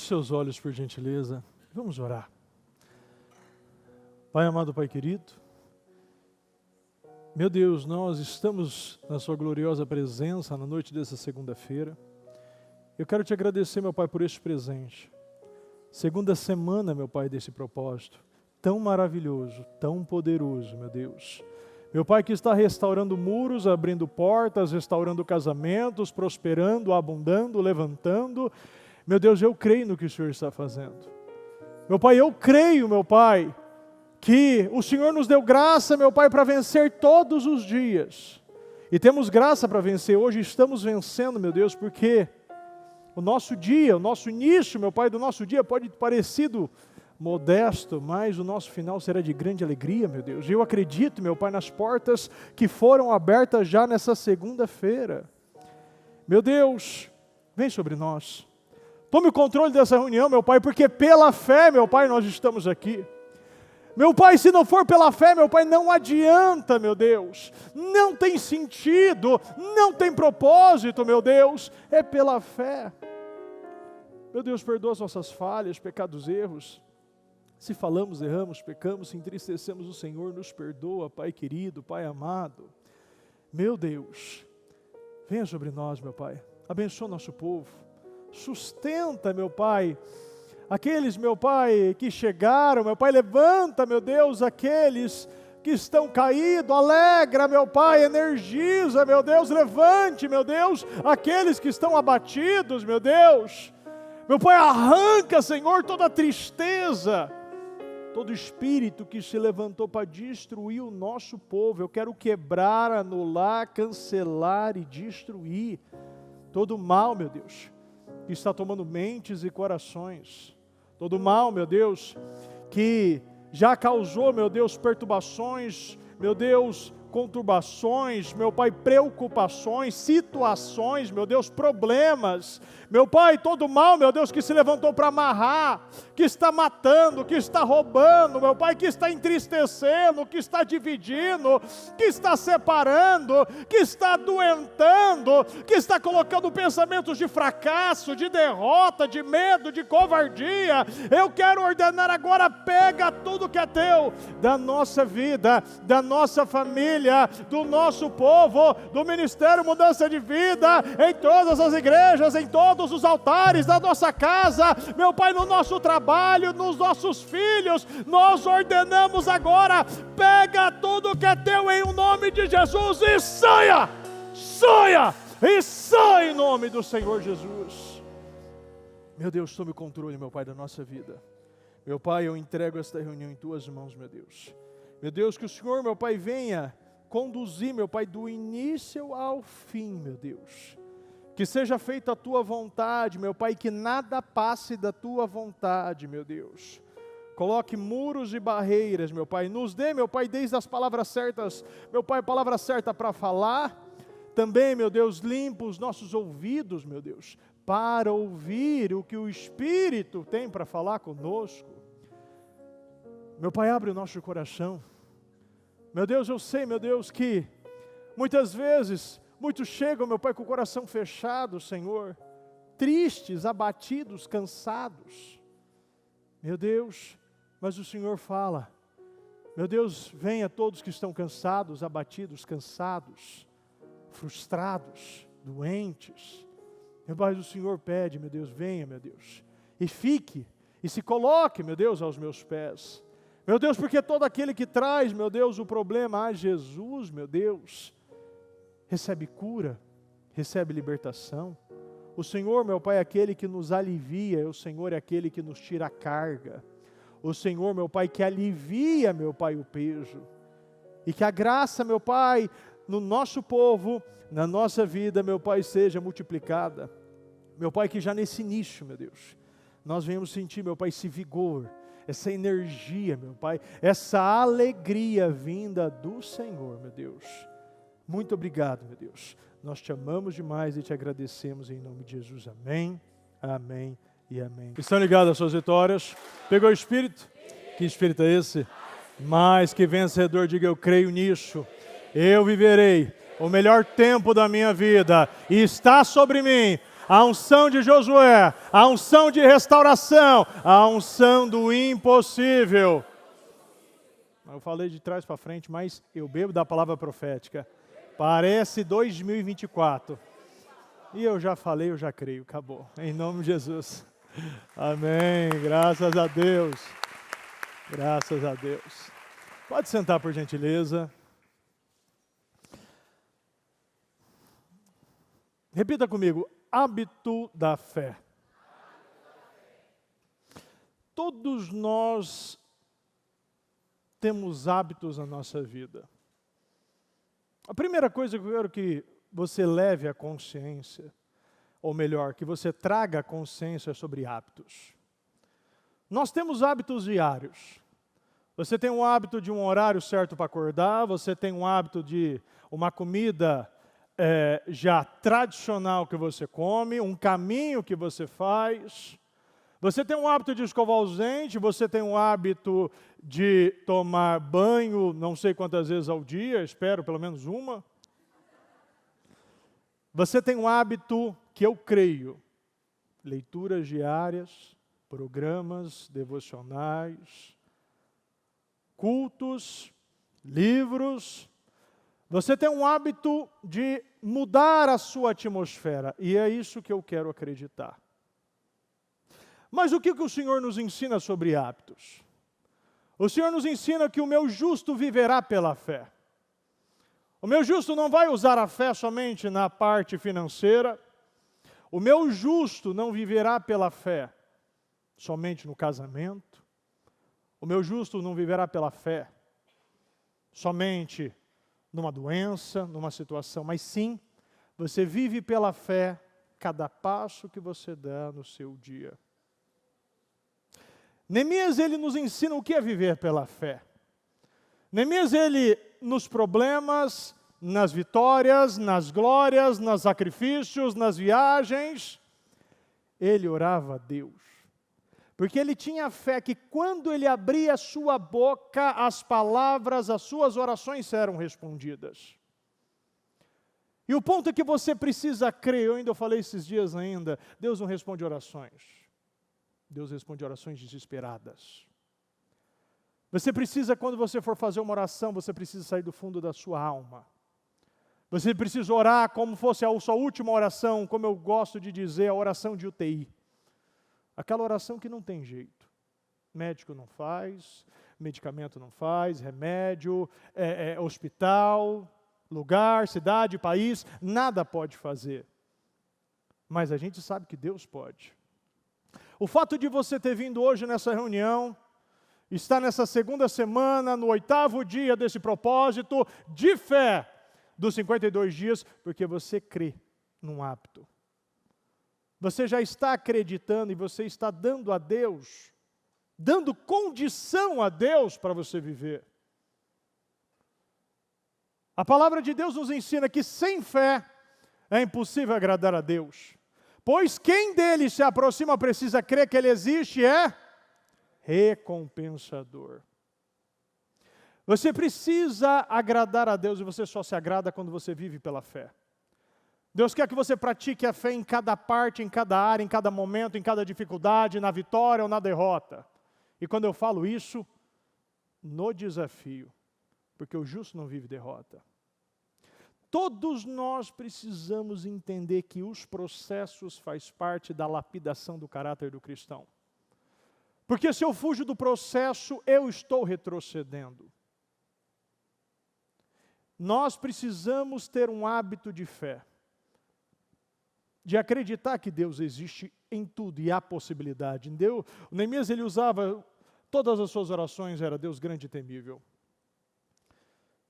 seus olhos, por gentileza. Vamos orar. Pai amado, Pai querido, meu Deus, nós estamos na sua gloriosa presença na noite dessa segunda-feira. Eu quero te agradecer, meu Pai, por este presente. Segunda semana, meu Pai, desse propósito. Tão maravilhoso, tão poderoso, meu Deus. Meu Pai que está restaurando muros, abrindo portas, restaurando casamentos, prosperando, abundando, levantando. Meu Deus, eu creio no que o Senhor está fazendo. Meu Pai, eu creio, meu Pai, que o Senhor nos deu graça, meu Pai, para vencer todos os dias. E temos graça para vencer. Hoje estamos vencendo, meu Deus, porque o nosso dia, o nosso início, meu Pai, do nosso dia pode ter parecido modesto, mas o nosso final será de grande alegria, meu Deus. E eu acredito, meu Pai, nas portas que foram abertas já nessa segunda-feira. Meu Deus, vem sobre nós. Tome o controle dessa reunião, meu Pai, porque pela fé, meu Pai, nós estamos aqui. Meu Pai, se não for pela fé, meu Pai, não adianta, meu Deus. Não tem sentido, não tem propósito, meu Deus. É pela fé. Meu Deus, perdoa as nossas falhas, pecados, erros. Se falamos, erramos, pecamos, se entristecemos o Senhor, nos perdoa, Pai querido, Pai amado. Meu Deus, venha sobre nós, meu Pai. Abençoa nosso povo. Sustenta, meu Pai, aqueles, meu Pai, que chegaram, meu Pai, levanta, meu Deus, aqueles que estão caídos, alegra, meu Pai, energiza, meu Deus, levante, meu Deus, aqueles que estão abatidos, meu Deus. Meu Pai, arranca, Senhor, toda tristeza, todo espírito que se levantou para destruir o nosso povo. Eu quero quebrar, anular, cancelar e destruir todo mal, meu Deus, que está tomando mentes e corações. Todo mal, meu Deus, que já causou, meu Deus, perturbações, meu Deus, conturbações, meu Pai, preocupações, situações, meu Deus, problemas, meu Pai, todo mal, meu Deus, que se levantou para amarrar, que está matando, que está roubando, meu Pai, que está entristecendo, que está dividindo, que está separando, que está adoentando, que está colocando pensamentos de fracasso, de derrota, de medo, de covardia. Eu quero ordenar agora, pega tudo que é teu, da nossa vida, da nossa família, do nosso povo, do Ministério Mudança de Vida, em todas as igrejas, em todos os altares da nossa casa, meu Pai, no nosso trabalho, nos nossos filhos. Nós ordenamos agora, pega tudo que é teu em nome de Jesus e saia, saia e sai em nome do Senhor Jesus. Meu Deus, tome o controle, meu Pai, da nossa vida. Meu Pai, eu entrego esta reunião em tuas mãos, meu Deus. Meu Deus, que o Senhor, meu Pai, venha conduzir, meu Pai, do início ao fim, meu Deus. Que seja feita a tua vontade, meu Pai, que nada passe da tua vontade, meu Deus. Coloque muros e barreiras, meu Pai. Nos dê, meu Pai, desde as palavras certas, meu Pai, palavra certa para falar. Também, meu Deus, limpa os nossos ouvidos, meu Deus, para ouvir o que o Espírito tem para falar conosco. Meu Pai, abre o nosso coração. Meu Deus, eu sei, meu Deus, que muitas vezes, muitos chegam, meu Pai, com o coração fechado, Senhor, tristes, abatidos, cansados. Meu Deus, mas o Senhor fala, meu Deus, venha todos que estão cansados, abatidos, cansados, frustrados, doentes. Meu Pai, o Senhor pede, meu Deus, venha, meu Deus, e fique, e se coloque, meu Deus, aos meus pés. Meu Deus, porque todo aquele que traz, meu Deus, o problema a Jesus, meu Deus, recebe cura, recebe libertação. O Senhor, meu Pai, é aquele que nos alivia, o Senhor é aquele que nos tira a carga. O Senhor, meu Pai, que alivia, meu Pai, o peso. E que a graça, meu Pai, no nosso povo, na nossa vida, meu Pai, seja multiplicada. Meu Pai, que já nesse início, meu Deus, nós venhamos sentir, meu Pai, esse vigor, essa energia, meu Pai, essa alegria vinda do Senhor, meu Deus. Muito obrigado, meu Deus. Nós te amamos demais e te agradecemos em nome de Jesus. Amém, amém e amém. Estão ligados às suas vitórias? Pegou o Espírito? Que Espírito é esse? Mais que vencedor, diga eu creio nisso. Eu viverei o melhor tempo da minha vida e está sobre mim a unção de Josué, a unção de restauração, a unção do impossível. Eu falei de trás para frente, mas eu bebo da palavra profética. Parece 2024. E eu já falei, eu já creio, acabou. Em nome de Jesus. Amém, graças a Deus. Graças a Deus. Pode sentar, por gentileza. Repita comigo, hábito da fé. Todos nós temos hábitos na nossa vida. A primeira coisa que eu quero que você leve à consciência, ou melhor, que você traga a consciência sobre hábitos. Nós temos hábitos diários. Você tem um hábito de um horário certo para acordar, você tem um hábito de uma comida já tradicional que você come, um caminho que você faz. Você tem um hábito de escovar os dentes, você tem um hábito de tomar banho, não sei quantas vezes ao dia, espero pelo menos uma. Você tem um hábito que eu creio, leituras diárias, programas devocionais, cultos, livros. Você tem um hábito de mudar a sua atmosfera, e é isso que eu quero acreditar. Mas o que o Senhor nos ensina sobre hábitos? O Senhor nos ensina que o meu justo viverá pela fé. O meu justo não vai usar a fé somente na parte financeira. O meu justo não viverá pela fé somente no casamento. O meu justo não viverá pela fé somente numa doença, numa situação, mas sim, você vive pela fé cada passo que você dá no seu dia. Neemias, ele nos ensina o que é viver pela fé. Neemias, ele, nos problemas, nas vitórias, nas glórias, nos sacrifícios, nas viagens, ele orava a Deus. Porque ele tinha fé que quando ele abria a sua boca, as palavras, as suas orações serão respondidas. E o ponto é que você precisa crer, eu ainda falei esses dias ainda, Deus não responde orações. Deus responde orações desesperadas. Você precisa, quando você for fazer uma oração, você precisa sair do fundo da sua alma. Você precisa orar como fosse a sua última oração, como eu gosto de dizer, a oração de UTI. Aquela oração que não tem jeito. Médico não faz, medicamento não faz, remédio, hospital, lugar, cidade, país, nada pode fazer. Mas a gente sabe que Deus pode. O fato de você ter vindo hoje nessa reunião, estar nessa segunda semana, no 8º dia desse propósito de fé dos 52 dias, porque você crê num hábito. Você já está acreditando e você está dando a Deus, dando condição a Deus para você viver. A palavra de Deus nos ensina que sem fé é impossível agradar a Deus. Pois quem dele se aproxima precisa crer que ele existe e é recompensador. Você precisa agradar a Deus e você só se agrada quando você vive pela fé. Deus quer que você pratique a fé em cada parte, em cada área, em cada momento, em cada dificuldade, na vitória ou na derrota. E quando eu falo isso, no desafio, porque o justo não vive derrota. Todos nós precisamos entender que os processos fazem parte da lapidação do caráter do cristão. Porque se eu fujo do processo, eu estou retrocedendo. Nós precisamos ter um hábito de fé, de acreditar que Deus existe em tudo e há possibilidade. O Neemias, ele usava, todas as suas orações era Deus grande e temível.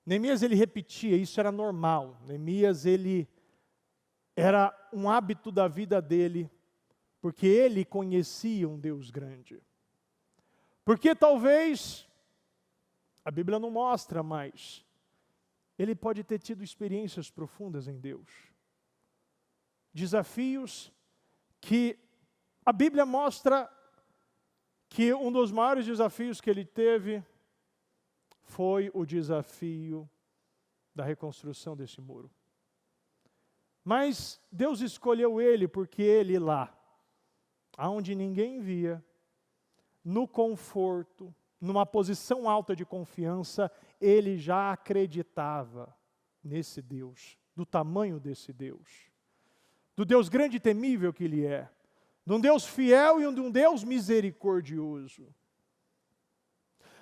Neemias, ele repetia, isso era normal. Neemias, ele era um hábito da vida dele, porque ele conhecia um Deus grande. Porque talvez, a Bíblia não mostra, mas ele pode ter tido experiências profundas em Deus. Desafios que a Bíblia mostra que um dos maiores desafios que ele teve foi o desafio da reconstrução desse muro. Mas Deus escolheu ele porque ele lá, aonde ninguém via, no conforto, numa posição alta de confiança, ele já acreditava nesse Deus, do tamanho desse Deus, do Deus grande e temível que Ele é, de um Deus fiel e de um Deus misericordioso.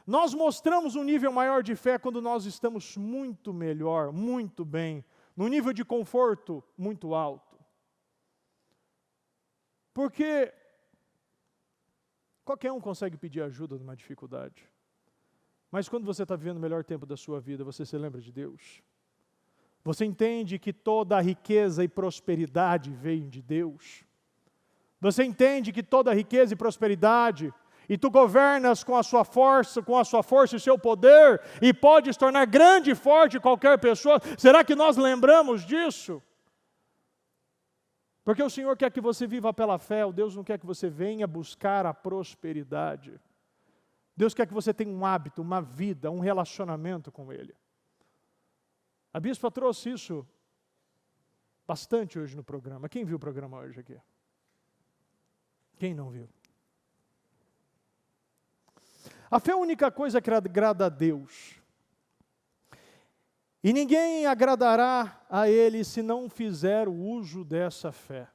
Nós mostramos um nível maior de fé quando nós estamos muito melhor, muito bem, num nível de conforto muito alto. Porque qualquer um consegue pedir ajuda numa dificuldade. Mas quando você está vivendo o melhor tempo da sua vida, você se lembra de Deus. Você entende que toda a riqueza e prosperidade vem de Deus. Você entende que toda a riqueza e prosperidade, e tu governas com a sua força e o seu poder, e pode se tornar grande e forte qualquer pessoa. Será que nós lembramos disso? Porque o Senhor quer que você viva pela fé, o Deus não quer que você venha buscar a prosperidade. Deus quer que você tenha um hábito, uma vida, um relacionamento com Ele. A bispa trouxe isso bastante hoje no programa. Quem viu o programa hoje aqui? Quem não viu? A fé é a única coisa que agrada a Deus. E ninguém agradará a Ele se não fizer o uso dessa fé.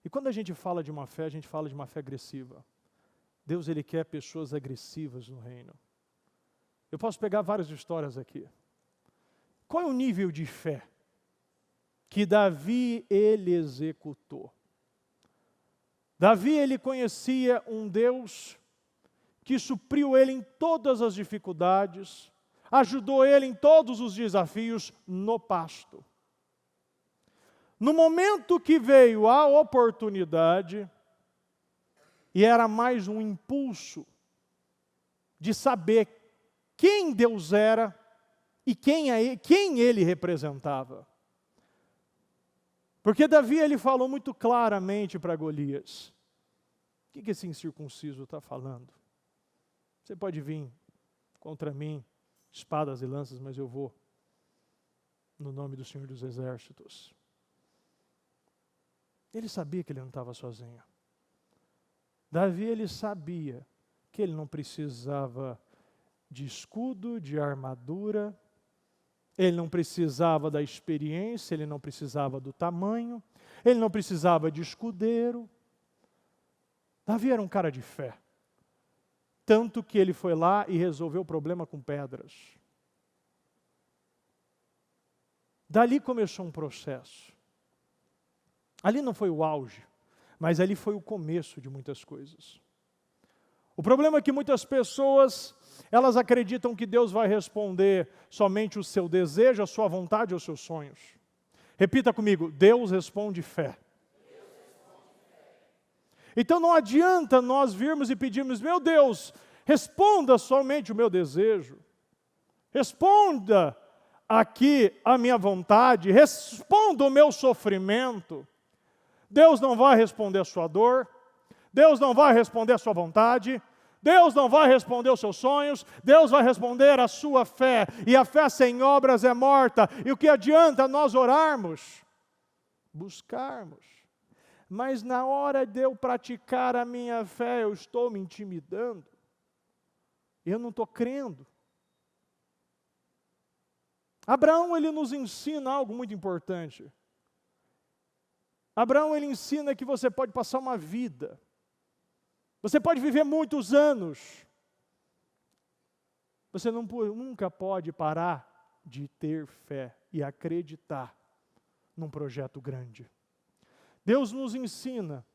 E quando a gente fala de uma fé, a gente fala de uma fé agressiva. Deus, Ele quer pessoas agressivas no reino. Eu posso pegar várias histórias aqui. Qual é o nível de fé que Davi, ele executou? Davi, ele conhecia um Deus que supriu ele em todas as dificuldades, ajudou ele em todos os desafios no pasto. No momento que veio a oportunidade, e era mais um impulso de saber quem Deus era e quem Ele representava. Porque Davi, ele falou muito claramente para Golias: o que esse incircunciso está falando? Você pode vir contra mim, espadas e lanças, mas eu vou no nome do Senhor dos Exércitos. Ele sabia que ele não estava sozinho. Davi, ele sabia que ele não precisava de escudo, de armadura, ele não precisava da experiência, ele não precisava do tamanho, ele não precisava de escudeiro. Davi era um cara de fé. Tanto que ele foi lá e resolveu o problema com pedras. Dali começou um processo. Ali não foi o auge, mas ali foi o começo de muitas coisas. O problema é que muitas pessoas, elas acreditam que Deus vai responder somente o seu desejo, a sua vontade ou os seus sonhos. Repita comigo: Deus responde fé. Então não adianta nós virmos e pedirmos: meu Deus, responda somente o meu desejo. Responda aqui a minha vontade, responda o meu sofrimento. Deus não vai responder a sua dor, Deus não vai responder a sua vontade, Deus não vai responder os seus sonhos, Deus vai responder a sua fé. E a fé sem obras é morta. E o que adianta nós orarmos? Buscarmos. Mas na hora de eu praticar a minha fé, eu estou me intimidando. Eu não estou crendo. Abraão, ele nos ensina algo muito importante. Abraão, ele ensina que você pode passar uma vida. Você pode viver muitos anos. Você nunca pode parar de ter fé e acreditar num projeto grande. Deus nos ensina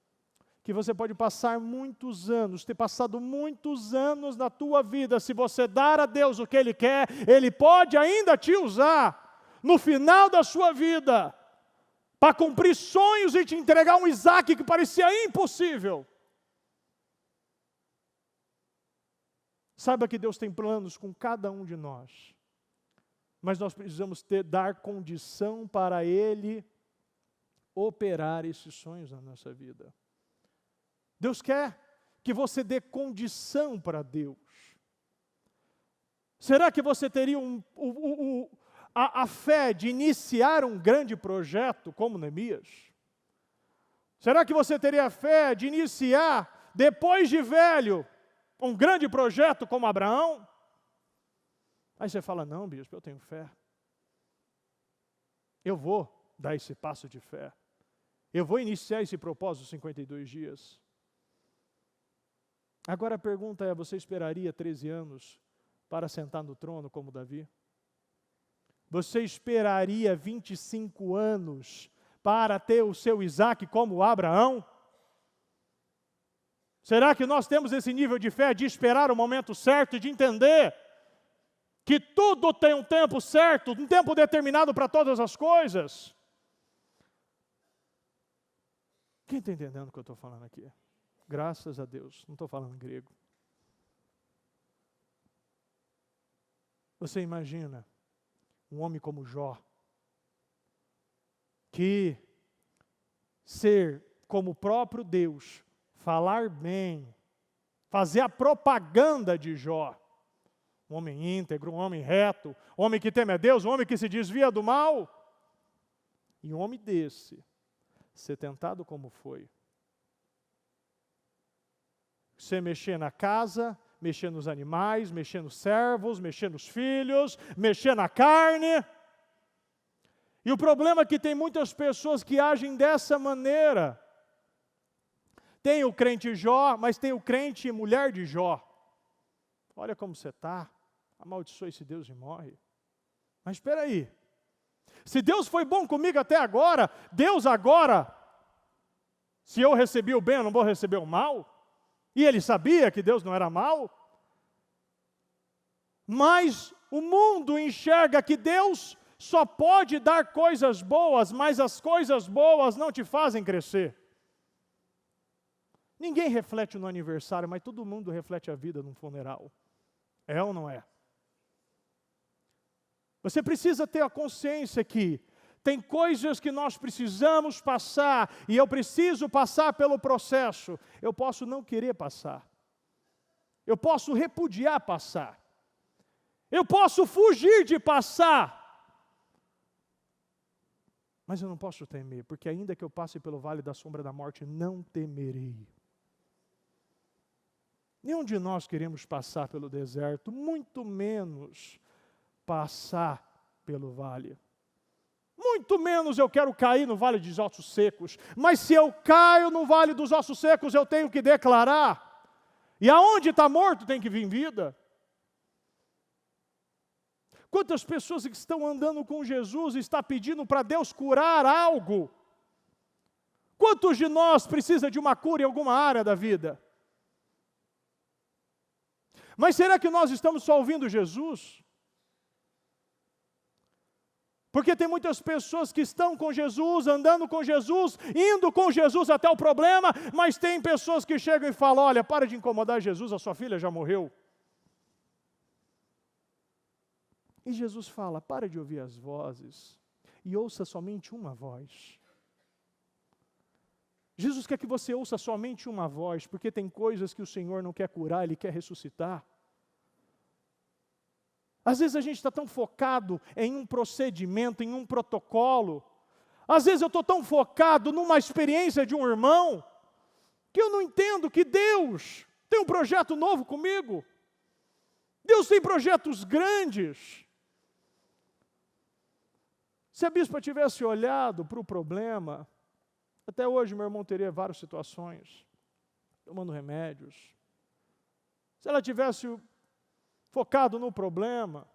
que você pode passar muitos anos, ter passado muitos anos na tua vida. Se você dar a Deus o que Ele quer, Ele pode ainda te usar no final da sua vida para cumprir sonhos e te entregar um Isaac que parecia impossível. Saiba que Deus tem planos com cada um de nós, mas nós precisamos dar condição para Ele operar esses sonhos na nossa vida. Deus quer que você dê condição para Deus. Será que você teria a fé de iniciar um grande projeto como Neemias? Será que você teria a fé de iniciar, depois de velho, um grande projeto como Abraão? Aí você fala, não, bispo, eu tenho fé. Eu vou dar esse passo de fé. Eu vou iniciar esse propósito 52 dias. Agora a pergunta é, você esperaria 13 anos para sentar no trono como Davi? Você esperaria 25 anos para ter o seu Isaac como Abraão? Será que nós temos esse nível de fé de esperar o momento certo e de entender que tudo tem um tempo certo, um tempo determinado para todas as coisas? Quem está entendendo o que eu estou falando aqui? Graças a Deus, não estou falando grego. Você imagina um homem como Jó, que ser como o próprio Deus, falar bem, fazer a propaganda de Jó, um homem íntegro, um homem reto, um homem que teme a Deus, um homem que se desvia do mal, e um homem desse, ser tentado como foi. Você mexer na casa, mexer nos animais, mexer nos servos, mexer nos filhos, mexer na carne. E o problema é que tem muitas pessoas que agem dessa maneira. Tem o crente Jó, mas tem o crente mulher de Jó. Olha como você está, amaldiçoa esse Deus e morre. Mas espera aí, se Deus foi bom comigo até agora, Deus agora, se eu recebi o bem, eu não vou receber o mal? E ele sabia que Deus não era mau? Mas o mundo enxerga que Deus só pode dar coisas boas, mas as coisas boas não te fazem crescer. Ninguém reflete no aniversário, mas todo mundo reflete a vida num funeral. É ou não é? Você precisa ter a consciência que tem coisas que nós precisamos passar, e eu preciso passar pelo processo. Eu posso não querer passar. Eu posso repudiar passar. Eu posso fugir de passar. Mas eu não posso temer, porque ainda que eu passe pelo vale da sombra da morte, não temerei. Nenhum de nós queremos passar pelo deserto, muito menos passar pelo vale. Muito menos eu quero cair no vale dos ossos secos. Mas se eu caio no vale dos ossos secos, eu tenho que declarar. E aonde está morto tem que vir vida. Quantas pessoas que estão andando com Jesus estão pedindo para Deus curar algo? Quantos de nós precisa de uma cura em alguma área da vida? Mas será que nós estamos só ouvindo Jesus? Porque tem muitas pessoas que estão com Jesus, andando com Jesus, indo com Jesus até o problema, mas tem pessoas que chegam e falam, olha, para de incomodar Jesus, a sua filha já morreu. E Jesus fala, para de ouvir as vozes e ouça somente uma voz. Jesus quer que você ouça somente uma voz, porque tem coisas que o Senhor não quer curar, Ele quer ressuscitar. Às vezes a gente está tão focado em um procedimento, em um protocolo. Às vezes eu estou tão focado numa experiência de um irmão, que eu não entendo que Deus tem um projeto novo comigo. Deus tem projetos grandes. Se a bispa tivesse olhado para o problema, até hoje meu irmão teria várias situações, tomando remédios. Se ela tivesse focado no problema,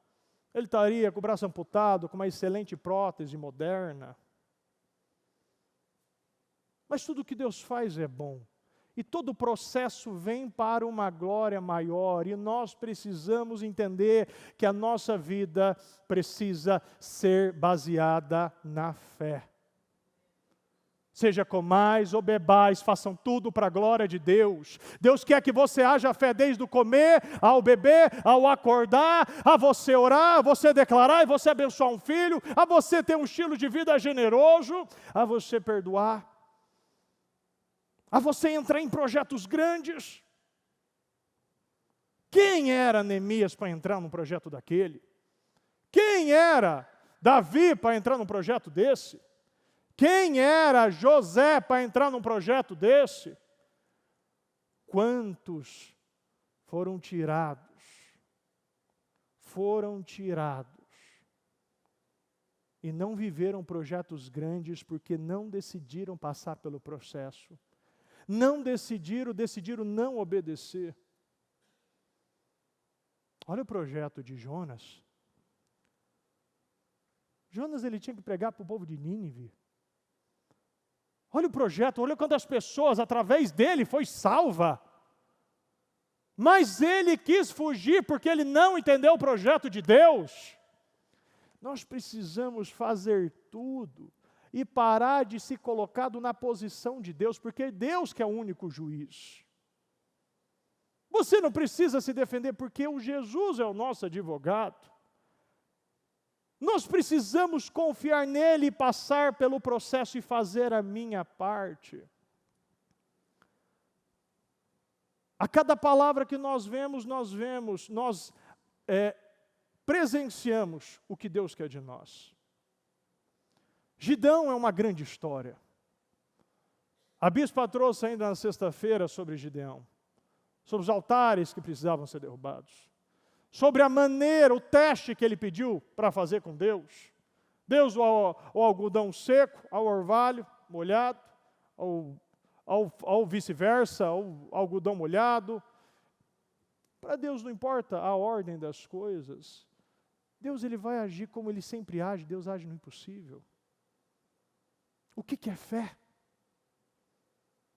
ele estaria com o braço amputado, com uma excelente prótese moderna. Mas tudo que Deus faz é bom. E todo o processo vem para uma glória maior. E nós precisamos entender que a nossa vida precisa ser baseada na fé. Seja comais ou bebais, façam tudo para a glória de Deus. Deus quer que você haja fé desde o comer, ao beber, ao acordar, a você orar, a você declarar e você abençoar um filho, a você ter um estilo de vida generoso, a você perdoar, a você entrar em projetos grandes. Quem era Neemias para entrar num projeto daquele? Quem era Davi para entrar num projeto desse? Quem era José para entrar num projeto desse? Quantos foram tirados? Foram tirados. E não viveram projetos grandes porque não decidiram passar pelo processo. Não decidiram não obedecer. Olha o projeto de Jonas. Jonas, ele tinha que pregar para o povo de Nínive. Olha o projeto, olha quantas pessoas através dele foi salva. Mas ele quis fugir porque ele não entendeu o projeto de Deus. Nós precisamos fazer tudo e parar de se colocar na posição de Deus, porque Deus que é o único juiz. Você não precisa se defender porque o Jesus é o nosso advogado. Nós precisamos confiar nele e passar pelo processo e fazer a minha parte. A cada palavra que nós presenciamos o que Deus quer de nós. Gideão é uma grande história. A bispa trouxe ainda na sexta-feira sobre Gideão, sobre os altares que precisavam ser derrubados, sobre a maneira, o teste que ele pediu para fazer com Deus. Deus, o algodão seco, ao orvalho molhado, ao vice-versa, ao algodão molhado. Para Deus não importa a ordem das coisas. Deus ele vai agir como ele sempre age, Deus age no impossível. O que é fé?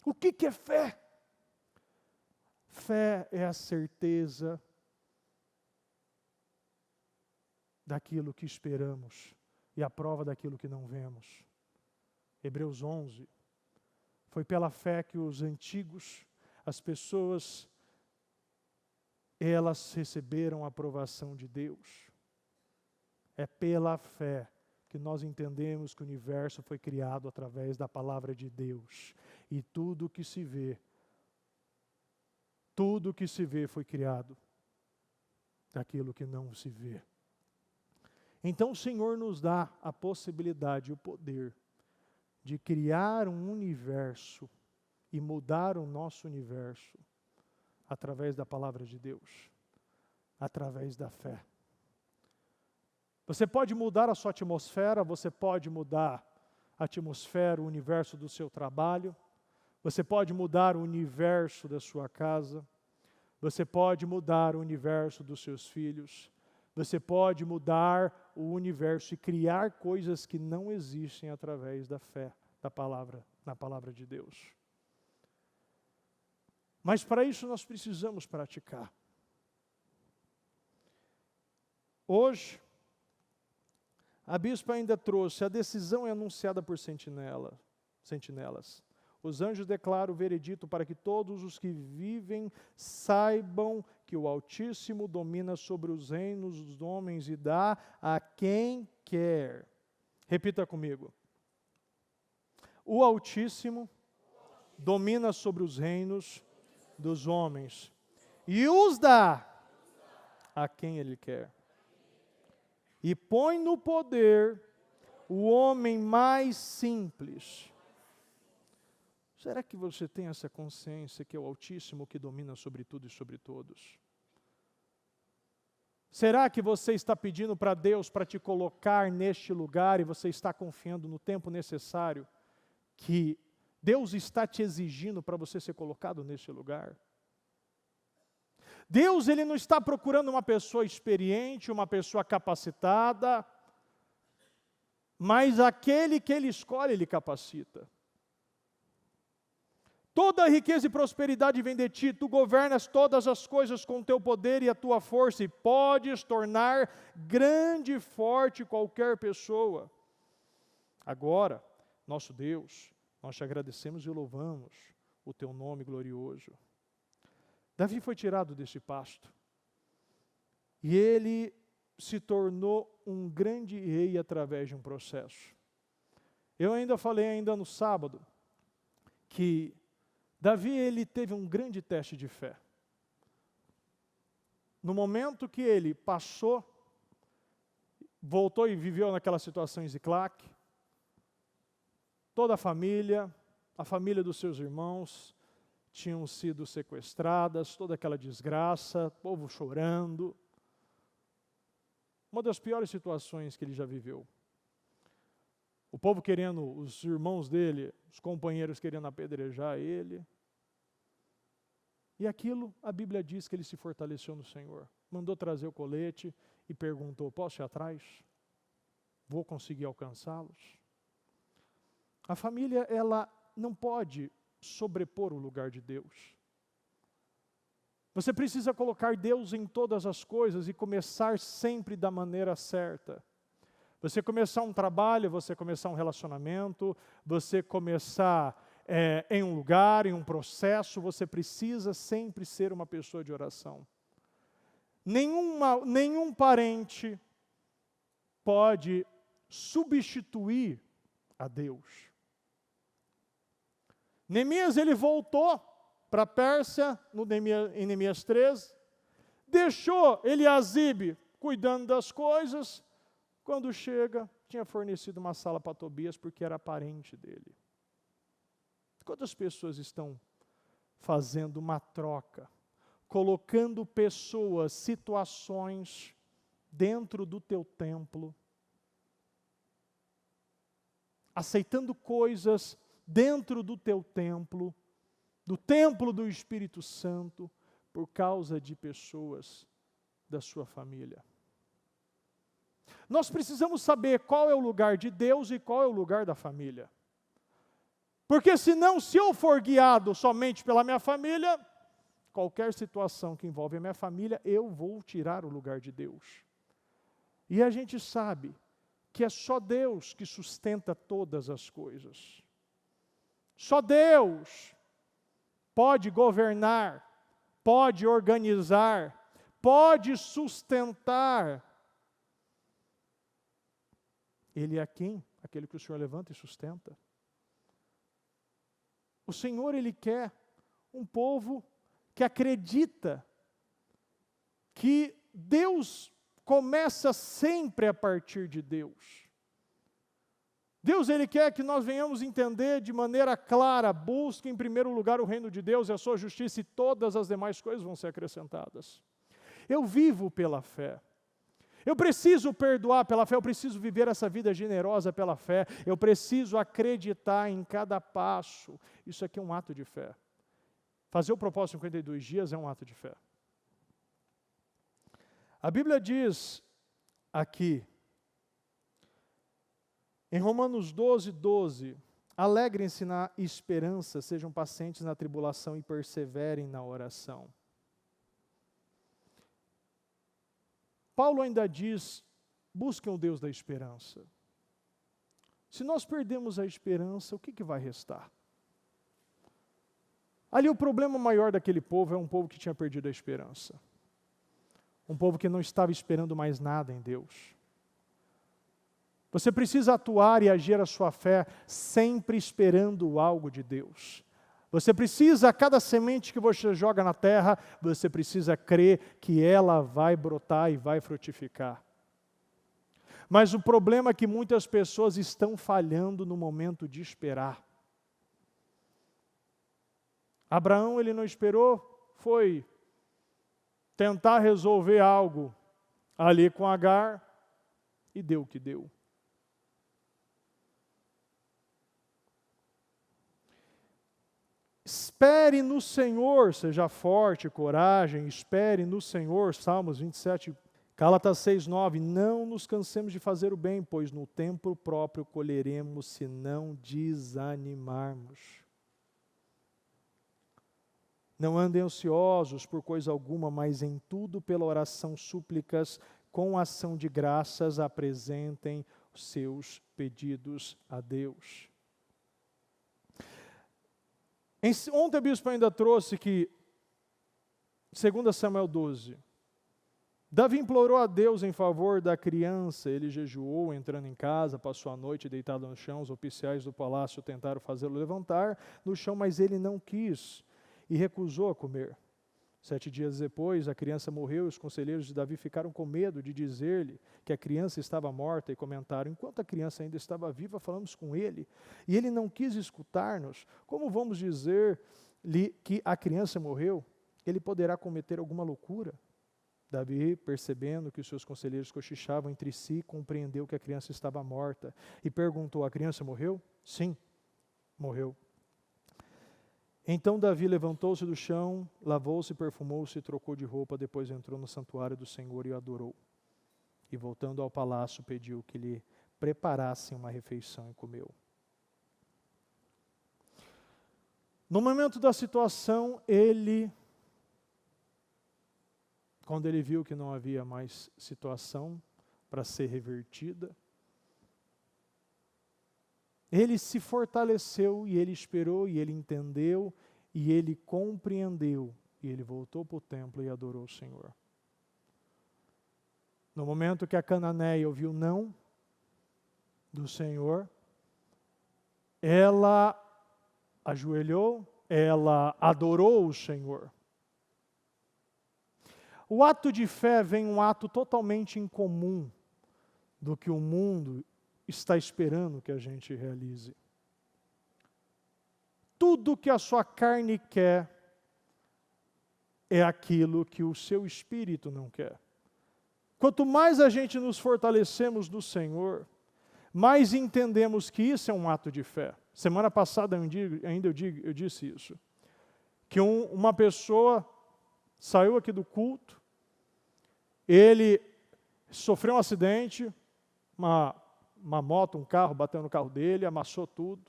O que é fé? Fé é a certeza daquilo que esperamos e a prova daquilo que não vemos. Hebreus 11. Foi pela fé que os antigos, as pessoas, elas receberam a aprovação de Deus. É pela fé que nós entendemos que o universo foi criado através da palavra de Deus. E tudo que se vê foi criado daquilo que não se vê. Então o Senhor nos dá a possibilidade e o poder de criar um universo e mudar o nosso universo através da palavra de Deus, através da fé. Você pode mudar a sua atmosfera, você pode mudar a atmosfera, o universo do seu trabalho, você pode mudar o universo da sua casa, você pode mudar o universo dos seus filhos, você pode mudar o universo e criar coisas que não existem através da fé, da palavra, na palavra de Deus. Mas para isso nós precisamos praticar. Hoje, a bispa ainda trouxe, a decisão é anunciada por sentinelas. Os anjos declaram o veredito para que todos os que vivem saibam que o Altíssimo domina sobre os reinos dos homens e dá a quem quer. Repita comigo. O Altíssimo domina sobre os reinos dos homens e os dá a quem Ele quer. E põe no poder o homem mais simples. Será que você tem essa consciência que é o Altíssimo que domina sobre tudo e sobre todos? Será que você está pedindo para Deus para te colocar neste lugar e você está confiando no tempo necessário que Deus está te exigindo para você ser colocado neste lugar? Deus ele não está procurando uma pessoa experiente, uma pessoa capacitada, mas aquele que Ele escolhe, Ele capacita. Toda a riqueza e prosperidade vem de ti, tu governas todas as coisas com o teu poder e a tua força, e podes tornar grande e forte qualquer pessoa. Agora, nosso Deus, nós te agradecemos e louvamos o teu nome glorioso. Davi foi tirado desse pasto, e ele se tornou um grande rei através de um processo. Eu ainda falei no sábado, que Davi ele teve um grande teste de fé. No momento que ele passou, voltou e viveu naquela situação em Ziclac. Toda a família dos seus irmãos tinham sido sequestradas, toda aquela desgraça, povo chorando. Uma das piores situações que ele já viveu. O povo querendo, os irmãos dele, os companheiros querendo apedrejar ele. E aquilo, a Bíblia diz que ele se fortaleceu no Senhor. Mandou trazer o colete e perguntou, posso ir atrás? Vou conseguir alcançá-los? A família, ela não pode sobrepor o lugar de Deus. Você precisa colocar Deus em todas as coisas e começar sempre da maneira certa. Você começar um trabalho, você começar um relacionamento, você começar em um lugar, em um processo, você precisa sempre ser uma pessoa de oração. Nenhum parente pode substituir a Deus. Neemias, ele voltou para a Pérsia, em Neemias 13, deixou Eliasibe cuidando das coisas. Quando chega, tinha fornecido uma sala para Tobias, porque era parente dele. Quantas pessoas estão fazendo uma troca, colocando pessoas, situações dentro do teu templo, aceitando coisas dentro do teu templo, do templo do Espírito Santo, por causa de pessoas da sua família. Nós precisamos saber qual é o lugar de Deus e qual é o lugar da família. Porque senão, se eu for guiado somente pela minha família, qualquer situação que envolve a minha família, eu vou tirar o lugar de Deus. E a gente sabe que é só Deus que sustenta todas as coisas. Só Deus pode governar, pode organizar, pode sustentar. Ele é quem? Aquele que o Senhor levanta e sustenta. O Senhor, Ele quer um povo que acredita que Deus começa sempre a partir de Deus. Deus, Ele quer que nós venhamos entender de maneira clara, busque em primeiro lugar o reino de Deus e a sua justiça, e todas as demais coisas vão ser acrescentadas. Eu vivo pela fé. Eu preciso perdoar pela fé, eu preciso viver essa vida generosa pela fé, eu preciso acreditar em cada passo. Isso aqui é um ato de fé. Fazer o propósito em 52 dias é um ato de fé. A Bíblia diz aqui, em Romanos 12:12, alegrem-se na esperança, sejam pacientes na tribulação e perseverem na oração. Paulo ainda diz, busquem o Deus da esperança. Se nós perdemos a esperança, o que vai restar? Ali o problema maior daquele povo é um povo que tinha perdido a esperança. Um povo que não estava esperando mais nada em Deus. Você precisa atuar e agir a sua fé sempre esperando algo de Deus. Você precisa, a cada semente que você joga na terra, você precisa crer que ela vai brotar e vai frutificar. Mas o problema é que muitas pessoas estão falhando no momento de esperar. Abraão, ele não esperou, foi tentar resolver algo ali com Agar e deu o que deu. Espere no Senhor, seja forte, coragem, espere no Senhor, Salmos 27, Gálatas 6:9, não nos cansemos de fazer o bem, pois no tempo próprio colheremos se não desanimarmos. Não andem ansiosos por coisa alguma, mas em tudo pela oração, súplicas, com ação de graças, apresentem os seus pedidos a Deus. Ontem o bispo ainda trouxe que, 2 Samuel 12, Davi implorou a Deus em favor da criança, ele jejuou, entrando em casa, passou a noite deitado no chão, os oficiais do palácio tentaram fazê-lo levantar no chão, mas ele não quis e recusou a comer. 7 dias depois, a criança morreu e os conselheiros de Davi ficaram com medo de dizer-lhe que a criança estava morta e comentaram: enquanto a criança ainda estava viva, falamos com ele e ele não quis escutar-nos. Como vamos dizer-lhe que a criança morreu? Ele poderá cometer alguma loucura. Davi, percebendo que os seus conselheiros cochichavam entre si, compreendeu que a criança estava morta e perguntou: a criança morreu? Sim, morreu. Então Davi levantou-se do chão, lavou-se, perfumou-se e trocou de roupa, depois entrou no santuário do Senhor e o adorou. E voltando ao palácio, pediu que lhe preparassem uma refeição e comeu. No momento da situação, quando ele viu que não havia mais situação para ser revertida, ele se fortaleceu e ele esperou e ele entendeu e ele compreendeu e ele voltou para o templo e adorou o Senhor. No momento que a cananeia ouviu não do Senhor, ela ajoelhou, ela adorou o Senhor. O ato de fé vem um ato totalmente incomum do que o mundo está esperando que a gente realize. Tudo que a sua carne quer é aquilo que o seu espírito não quer. Quanto mais a gente nos fortalecemos do Senhor, mais entendemos que isso é um ato de fé. Semana passada eu disse isso. Que uma pessoa saiu aqui do culto, ele sofreu um acidente, uma moto, um carro, bateu no carro dele, amassou tudo.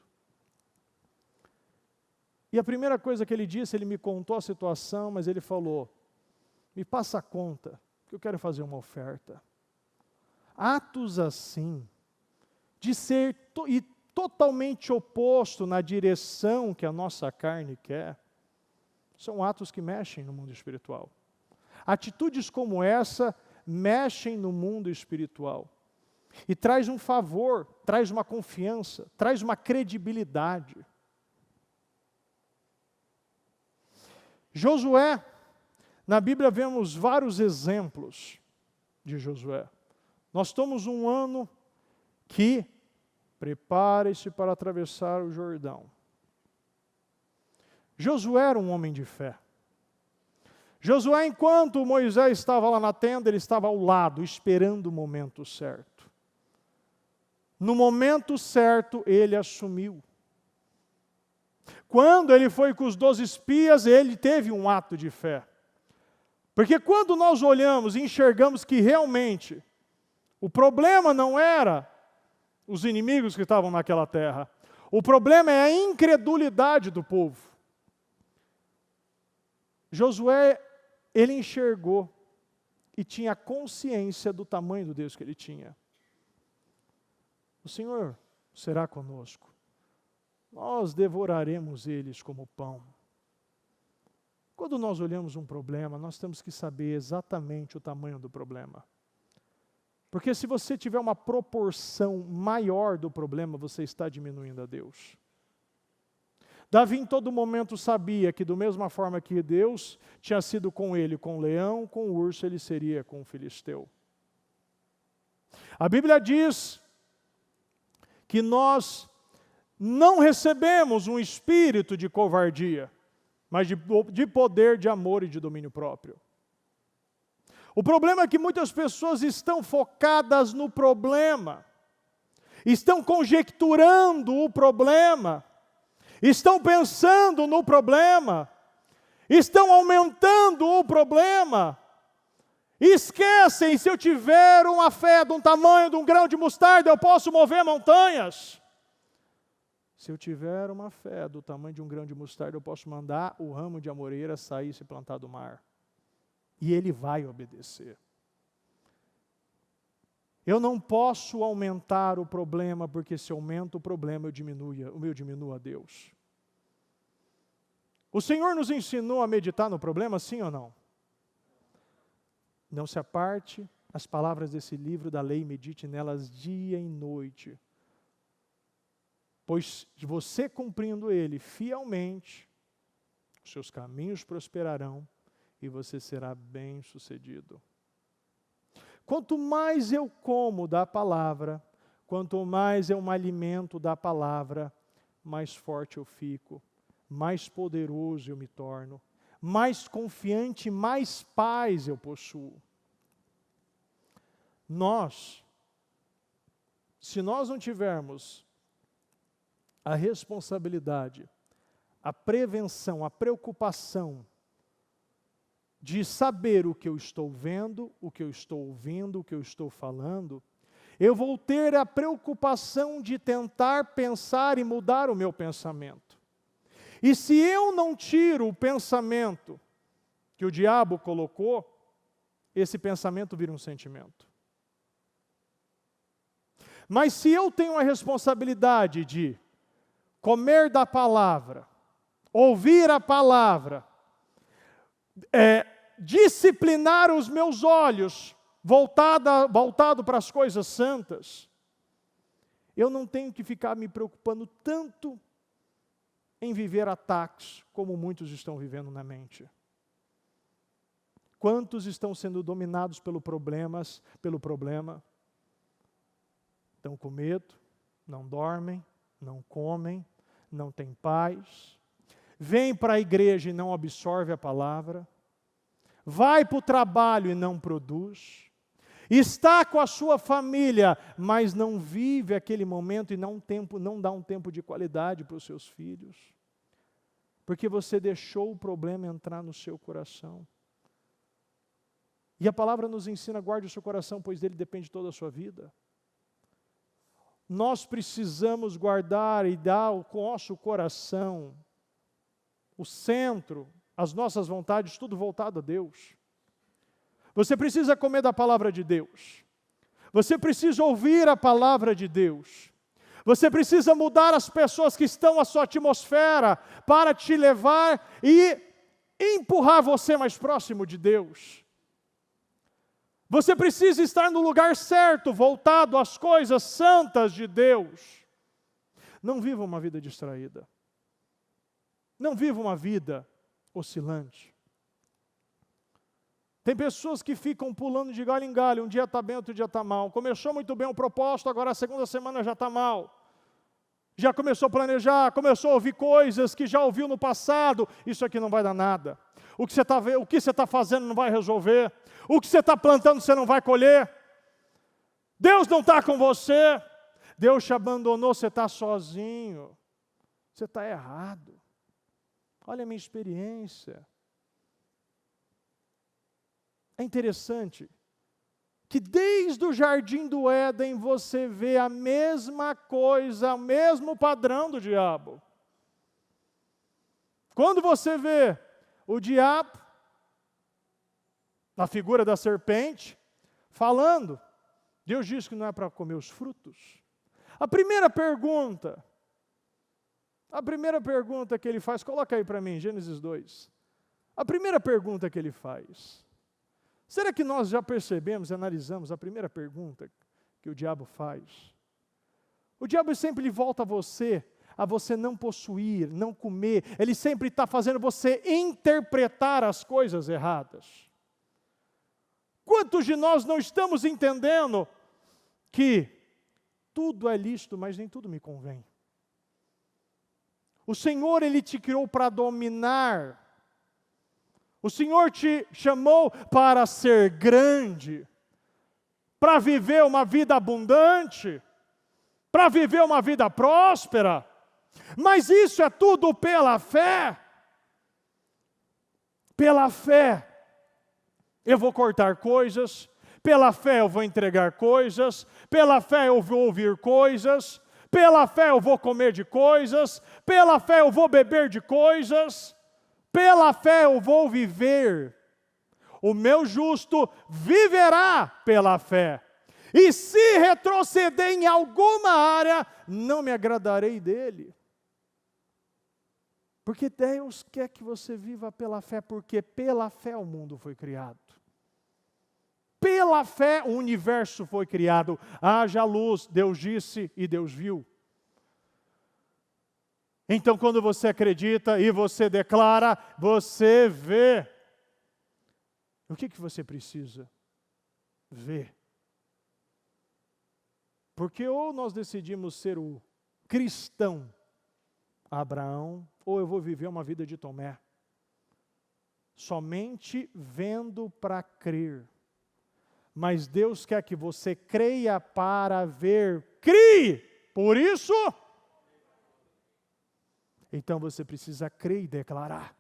E a primeira coisa que ele disse, ele me contou a situação, mas ele falou: me passa a conta, que eu quero fazer uma oferta. Atos assim, de ser totalmente oposto na direção que a nossa carne quer, são atos que mexem no mundo espiritual. Atitudes como essa mexem no mundo espiritual. E traz um favor, traz uma confiança, traz uma credibilidade. Josué, na Bíblia vemos vários exemplos de Josué. Nós estamos um ano que prepare-se para atravessar o Jordão. Josué era um homem de fé. Josué, enquanto Moisés estava lá na tenda, ele estava ao lado, esperando o momento certo. No momento certo, ele assumiu. Quando ele foi com os 12 espias, ele teve um ato de fé. Porque quando nós olhamos e enxergamos que realmente o problema não era os inimigos que estavam naquela terra, o problema é a incredulidade do povo. Josué, ele enxergou e tinha consciência do tamanho do Deus que ele tinha. O Senhor será conosco. Nós devoraremos eles como pão. Quando nós olhamos um problema, nós temos que saber exatamente o tamanho do problema. Porque se você tiver uma proporção maior do problema, você está diminuindo a Deus. Davi em todo momento sabia que, da mesma forma que Deus tinha sido com ele, com o leão, com o urso, ele seria com o filisteu. A Bíblia diz que nós não recebemos um espírito de covardia, mas de poder, de amor e de domínio próprio. O problema é que muitas pessoas estão focadas no problema, estão conjecturando o problema, estão pensando no problema, estão aumentando o problema, e esquecem: se eu tiver uma fé de um tamanho de um grão de mostarda, eu posso mover montanhas. Se eu tiver uma fé do tamanho de um grão de mostarda, eu posso mandar o ramo de amoreira sair e se plantar do mar. E ele vai obedecer. Eu não posso aumentar o problema, porque se aumenta o problema, eu diminuo a Deus. O Senhor nos ensinou a meditar no problema, sim ou não? Não se aparte as palavras desse livro da lei, medite nelas dia e noite. Pois você cumprindo ele fielmente, os seus caminhos prosperarão e você será bem-sucedido. Quanto mais eu como da palavra, quanto mais eu me alimento da palavra, mais forte eu fico, mais poderoso eu me torno, mais confiante, mais paz eu possuo. Se nós não tivermos a responsabilidade, a prevenção, a preocupação de saber o que eu estou vendo, o que eu estou ouvindo, o que eu estou falando, eu vou ter a preocupação de tentar pensar e mudar o meu pensamento. E se eu não tiro o pensamento que o diabo colocou, esse pensamento vira um sentimento. Mas se eu tenho a responsabilidade de comer da palavra, ouvir a palavra, disciplinar os meus olhos, voltado para as coisas santas, eu não tenho que ficar me preocupando tanto em viver ataques, como muitos estão vivendo na mente. Quantos estão sendo dominados pelo problema? Estão com medo, não dormem, não comem, não têm paz. Vem para a igreja e não absorve a palavra. Vai para o trabalho e não produz. Está com a sua família, mas não vive aquele momento e não dá um tempo de qualidade para os seus filhos. Porque você deixou o problema entrar no seu coração. E a palavra nos ensina, guarde o seu coração, pois dele depende toda a sua vida. Nós precisamos guardar e dar ao nosso coração, o centro, as nossas vontades, tudo voltado a Deus. Você precisa comer da palavra de Deus. Você precisa ouvir a palavra de Deus. Você precisa mudar as pessoas que estão na sua atmosfera para te levar e empurrar você mais próximo de Deus. Você precisa estar no lugar certo, voltado às coisas santas de Deus. Não viva uma vida distraída. Não viva uma vida oscilante. Tem pessoas que ficam pulando de galho em galho, um dia está bem, outro dia está mal. Começou muito bem o propósito, agora a segunda semana já está mal. Já começou a planejar, começou a ouvir coisas que já ouviu no passado, isso aqui não vai dar nada. O que você está fazendo não vai resolver. O que você está plantando você não vai colher. Deus não está com você. Deus te abandonou, você está sozinho. Você está errado. Olha a minha experiência. É interessante que desde o jardim do Éden você vê a mesma coisa, o mesmo padrão do diabo. Quando você vê o diabo, na figura da serpente, falando, Deus diz que não é para comer os frutos. A primeira pergunta que ele faz, coloca aí para mim, Gênesis 2. A primeira pergunta que ele faz. Será que nós já percebemos, analisamos a primeira pergunta que o diabo faz? O diabo sempre volta a você não possuir, não comer. Ele sempre está fazendo você interpretar as coisas erradas. Quantos de nós não estamos entendendo que tudo é lícito, mas nem tudo me convém? O Senhor, Ele te criou para dominar. O Senhor te chamou para ser grande, para viver uma vida abundante, para viver uma vida próspera. Mas isso é tudo pela fé. Pela fé, eu vou cortar coisas, pela fé eu vou entregar coisas, pela fé eu vou ouvir coisas, pela fé eu vou comer de coisas, pela fé eu vou beber de coisas. Pela fé eu vou viver. O meu justo viverá pela fé. E se retroceder em alguma área, não me agradarei dele. Porque Deus quer que você viva pela fé, porque pela fé o mundo foi criado. Pela fé o universo foi criado. Haja luz, Deus disse e Deus viu. Então, quando você acredita e você declara, você vê. O que você precisa? Ver. Porque ou nós decidimos ser o cristão Abraão, ou eu vou viver uma vida de Tomé. Somente vendo para crer. Mas Deus quer que você creia para ver. Crie! Por isso, então você precisa crer e declarar.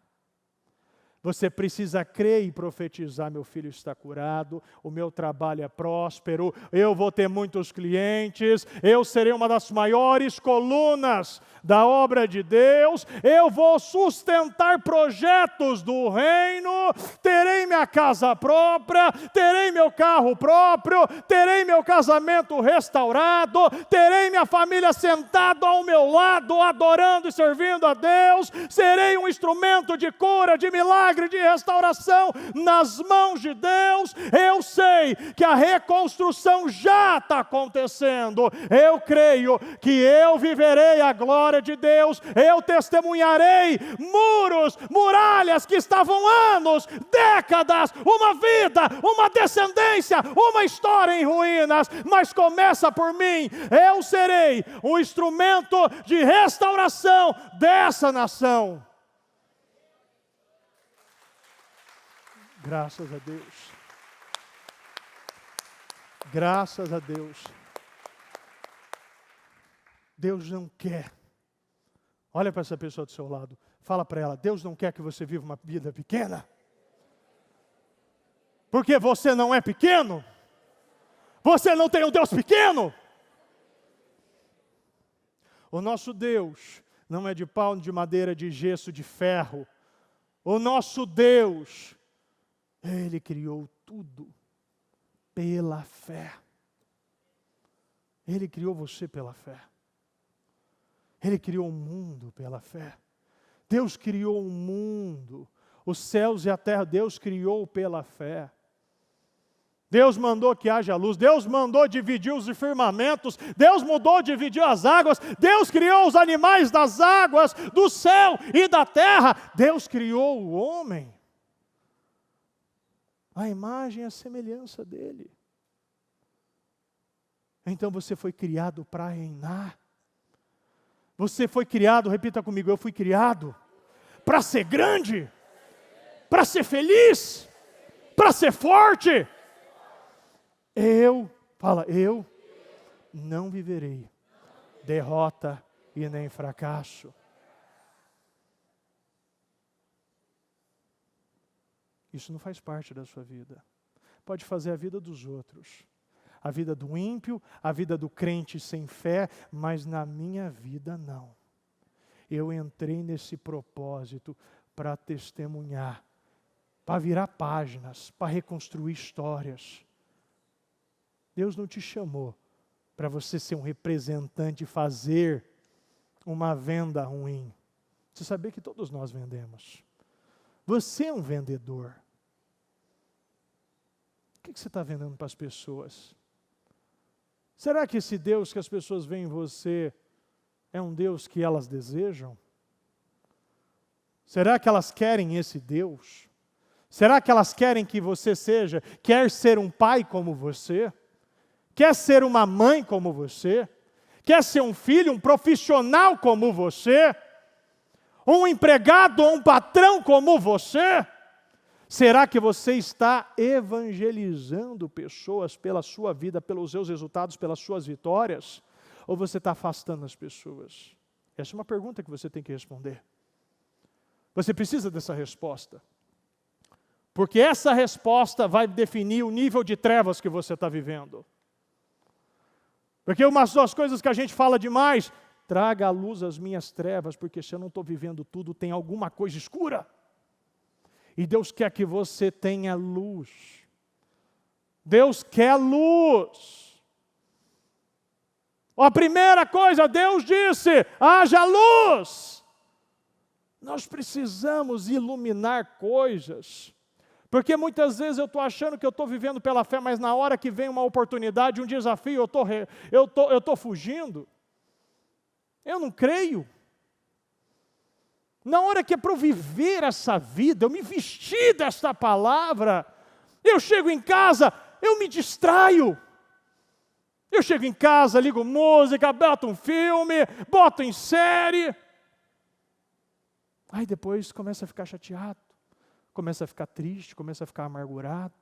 Você precisa crer e profetizar: meu filho está curado, o meu trabalho é próspero, eu vou ter muitos clientes, eu serei uma das maiores colunas da obra de Deus, eu vou sustentar projetos do reino, terei minha casa própria, terei meu carro próprio, terei meu casamento restaurado, terei minha família sentada ao meu lado, adorando e servindo a Deus, serei um instrumento de cura, de milagre, de restauração nas mãos de Deus. Eu sei que a reconstrução já está acontecendo. Eu creio que eu viverei a glória de Deus. Eu testemunharei muros, muralhas que estavam anos, décadas, uma vida, uma descendência, uma história em ruínas, mas começa por mim. Eu serei um instrumento de restauração dessa nação. Graças a Deus. Graças a Deus. Deus não quer. Olha para essa pessoa do seu lado. Fala para ela: Deus não quer que você viva uma vida pequena. Porque você não é pequeno. Você não tem um Deus pequeno. O nosso Deus não é de pau, de madeira, de gesso, de ferro. O nosso Deus, Ele criou tudo pela fé. Ele criou você pela fé. Ele criou o mundo pela fé. Deus criou o mundo, os céus e a terra, Deus criou pela fé. Deus mandou que haja luz, Deus mandou dividir os firmamentos, Deus mandou dividir as águas, Deus criou os animais das águas, do céu e da terra, Deus criou o homem. A imagem e a semelhança dele. Então você foi criado para reinar. Você foi criado, repita comigo, eu fui criado para ser grande, para ser feliz, para ser forte. Eu não viverei derrota e nem fracasso. Isso não faz parte da sua vida. Pode fazer a vida dos outros. A vida do ímpio, a vida do crente sem fé, mas na minha vida não. Eu entrei nesse propósito para testemunhar, para virar páginas, para reconstruir histórias. Deus não te chamou para você ser um representante e fazer uma venda ruim. Você sabia que todos nós vendemos. Você é um vendedor. O que você está vendendo para as pessoas? Será que esse Deus que as pessoas veem em você é um Deus que elas desejam? Será que elas querem esse Deus? Será que elas querem que você quer ser um pai como você? Quer ser uma mãe como você? Quer ser um filho, um profissional como você? Um empregado ou um patrão como você? Será que você está evangelizando pessoas pela sua vida, pelos seus resultados, pelas suas vitórias? Ou você está afastando as pessoas? Essa é uma pergunta que você tem que responder. Você precisa dessa resposta. Porque essa resposta vai definir o nível de trevas que você está vivendo. Porque uma das coisas que a gente fala demais, traga à luz as minhas trevas, porque se eu não estou vivendo tudo, tem alguma coisa escura. E Deus quer que você tenha luz. Deus quer luz. A primeira coisa, Deus disse, haja luz. Nós precisamos iluminar coisas. Porque muitas vezes eu estou achando que eu estou vivendo pela fé, mas na hora que vem uma oportunidade, um desafio, eu estou fugindo. Eu não creio. Na hora que é para eu viver essa vida, eu me vestir desta palavra, Eu chego em casa, eu me distraio. Eu chego em casa, ligo música, boto um filme, boto em série. Aí depois começa a ficar chateado, começa a ficar triste, começa a ficar amargurado.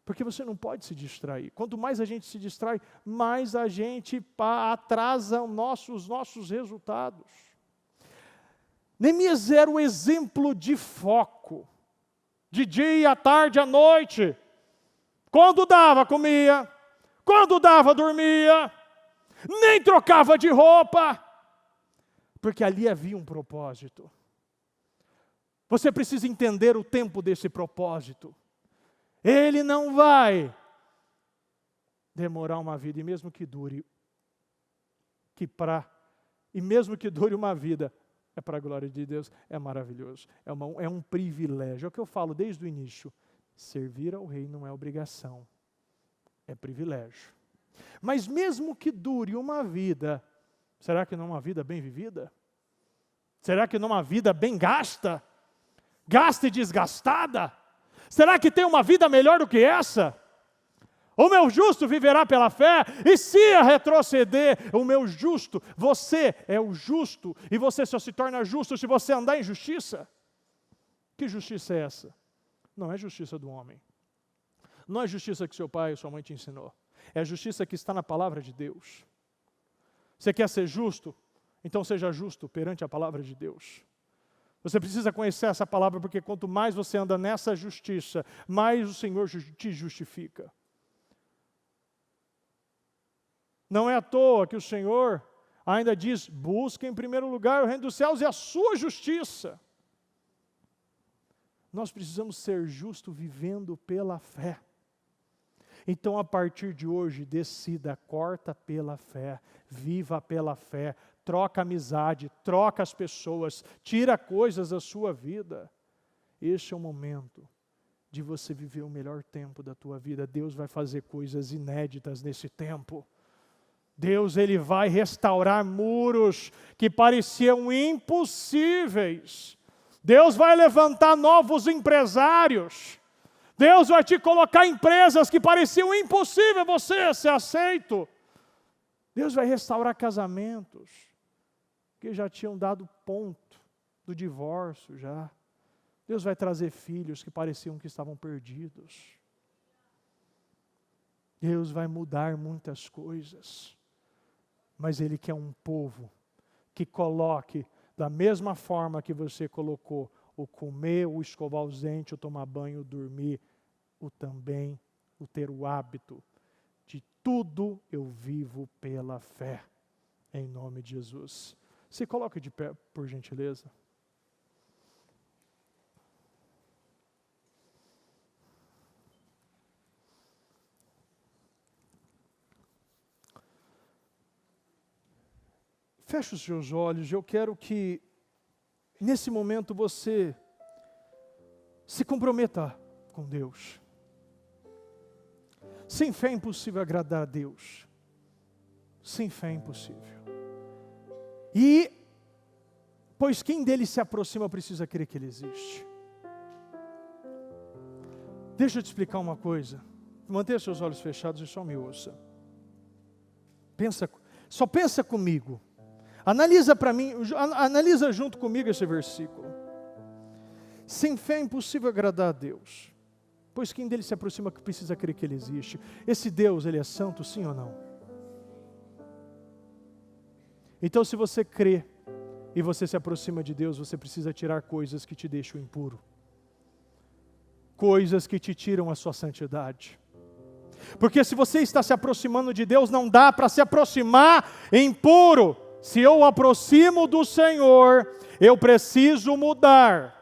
Porque você não pode se distrair. Quanto mais a gente se distrai, mais a gente atrasa os nossos resultados. Neemias era o exemplo de foco. De dia, à tarde, à noite. Quando dava, comia. Quando dava, dormia. Nem trocava de roupa. Porque ali havia um propósito. Você precisa entender o tempo desse propósito. Ele não vai demorar uma vida, e mesmo que dure uma vida, é para a glória de Deus, é maravilhoso, é um privilégio. É o que eu falo desde o início, servir ao rei não é obrigação, é privilégio. Mas mesmo que dure uma vida, será que não é uma vida bem vivida? Será que não é uma vida bem gasta e desgastada? Será que tem uma vida melhor do que essa? O meu justo viverá pela fé, e se retroceder, o meu justo, você é o justo, e você só se torna justo se você andar em justiça. Que justiça é essa? Não é justiça do homem. Não é justiça que seu pai ou sua mãe te ensinou. É a justiça que está na palavra de Deus. Você quer ser justo? Então seja justo perante a palavra de Deus. Você precisa conhecer essa palavra, porque quanto mais você anda nessa justiça, mais o Senhor te justifica. Não é à toa que o Senhor ainda diz, busque em primeiro lugar o reino dos céus e a sua justiça. Nós precisamos ser justos vivendo pela fé. Então, a partir de hoje, decida, corta pela fé, viva pela fé, troca amizade, troca as pessoas, tira coisas da sua vida. Este é o momento de você viver o melhor tempo da tua vida. Deus vai fazer coisas inéditas nesse tempo. Deus, Ele vai restaurar muros que pareciam impossíveis. Deus vai levantar novos empresários. Deus vai te colocar em empresas que pareciam impossível você ser aceito. Deus vai restaurar casamentos que já tinham dado ponto do divórcio já. Deus vai trazer filhos que pareciam que estavam perdidos. Deus vai mudar muitas coisas. Mas Ele quer um povo que coloque da mesma forma que você colocou o comer, o escovar os dentes, o tomar banho, o dormir, o ter o hábito de tudo eu vivo pela fé, em nome de Jesus. Se coloque de pé, por gentileza. Feche os seus olhos, eu quero que nesse momento você se comprometa com Deus. Sem fé é impossível agradar a Deus. Sem fé é impossível. E, pois quem dele se aproxima precisa crer que ele existe. Deixa eu te explicar uma coisa. Mantenha seus olhos fechados e só me ouça. Só pensa comigo. Analisa para mim, analisa junto comigo esse versículo. Sem fé é impossível agradar a Deus, pois quem dele se aproxima precisa crer que ele existe. Esse Deus, ele é santo, sim ou não? Então, se você crê e você se aproxima de Deus, você precisa tirar coisas que te deixam impuro, coisas que te tiram a sua santidade. Porque se você está se aproximando de Deus, não dá para se aproximar impuro. Se eu aproximo do Senhor, eu preciso mudar.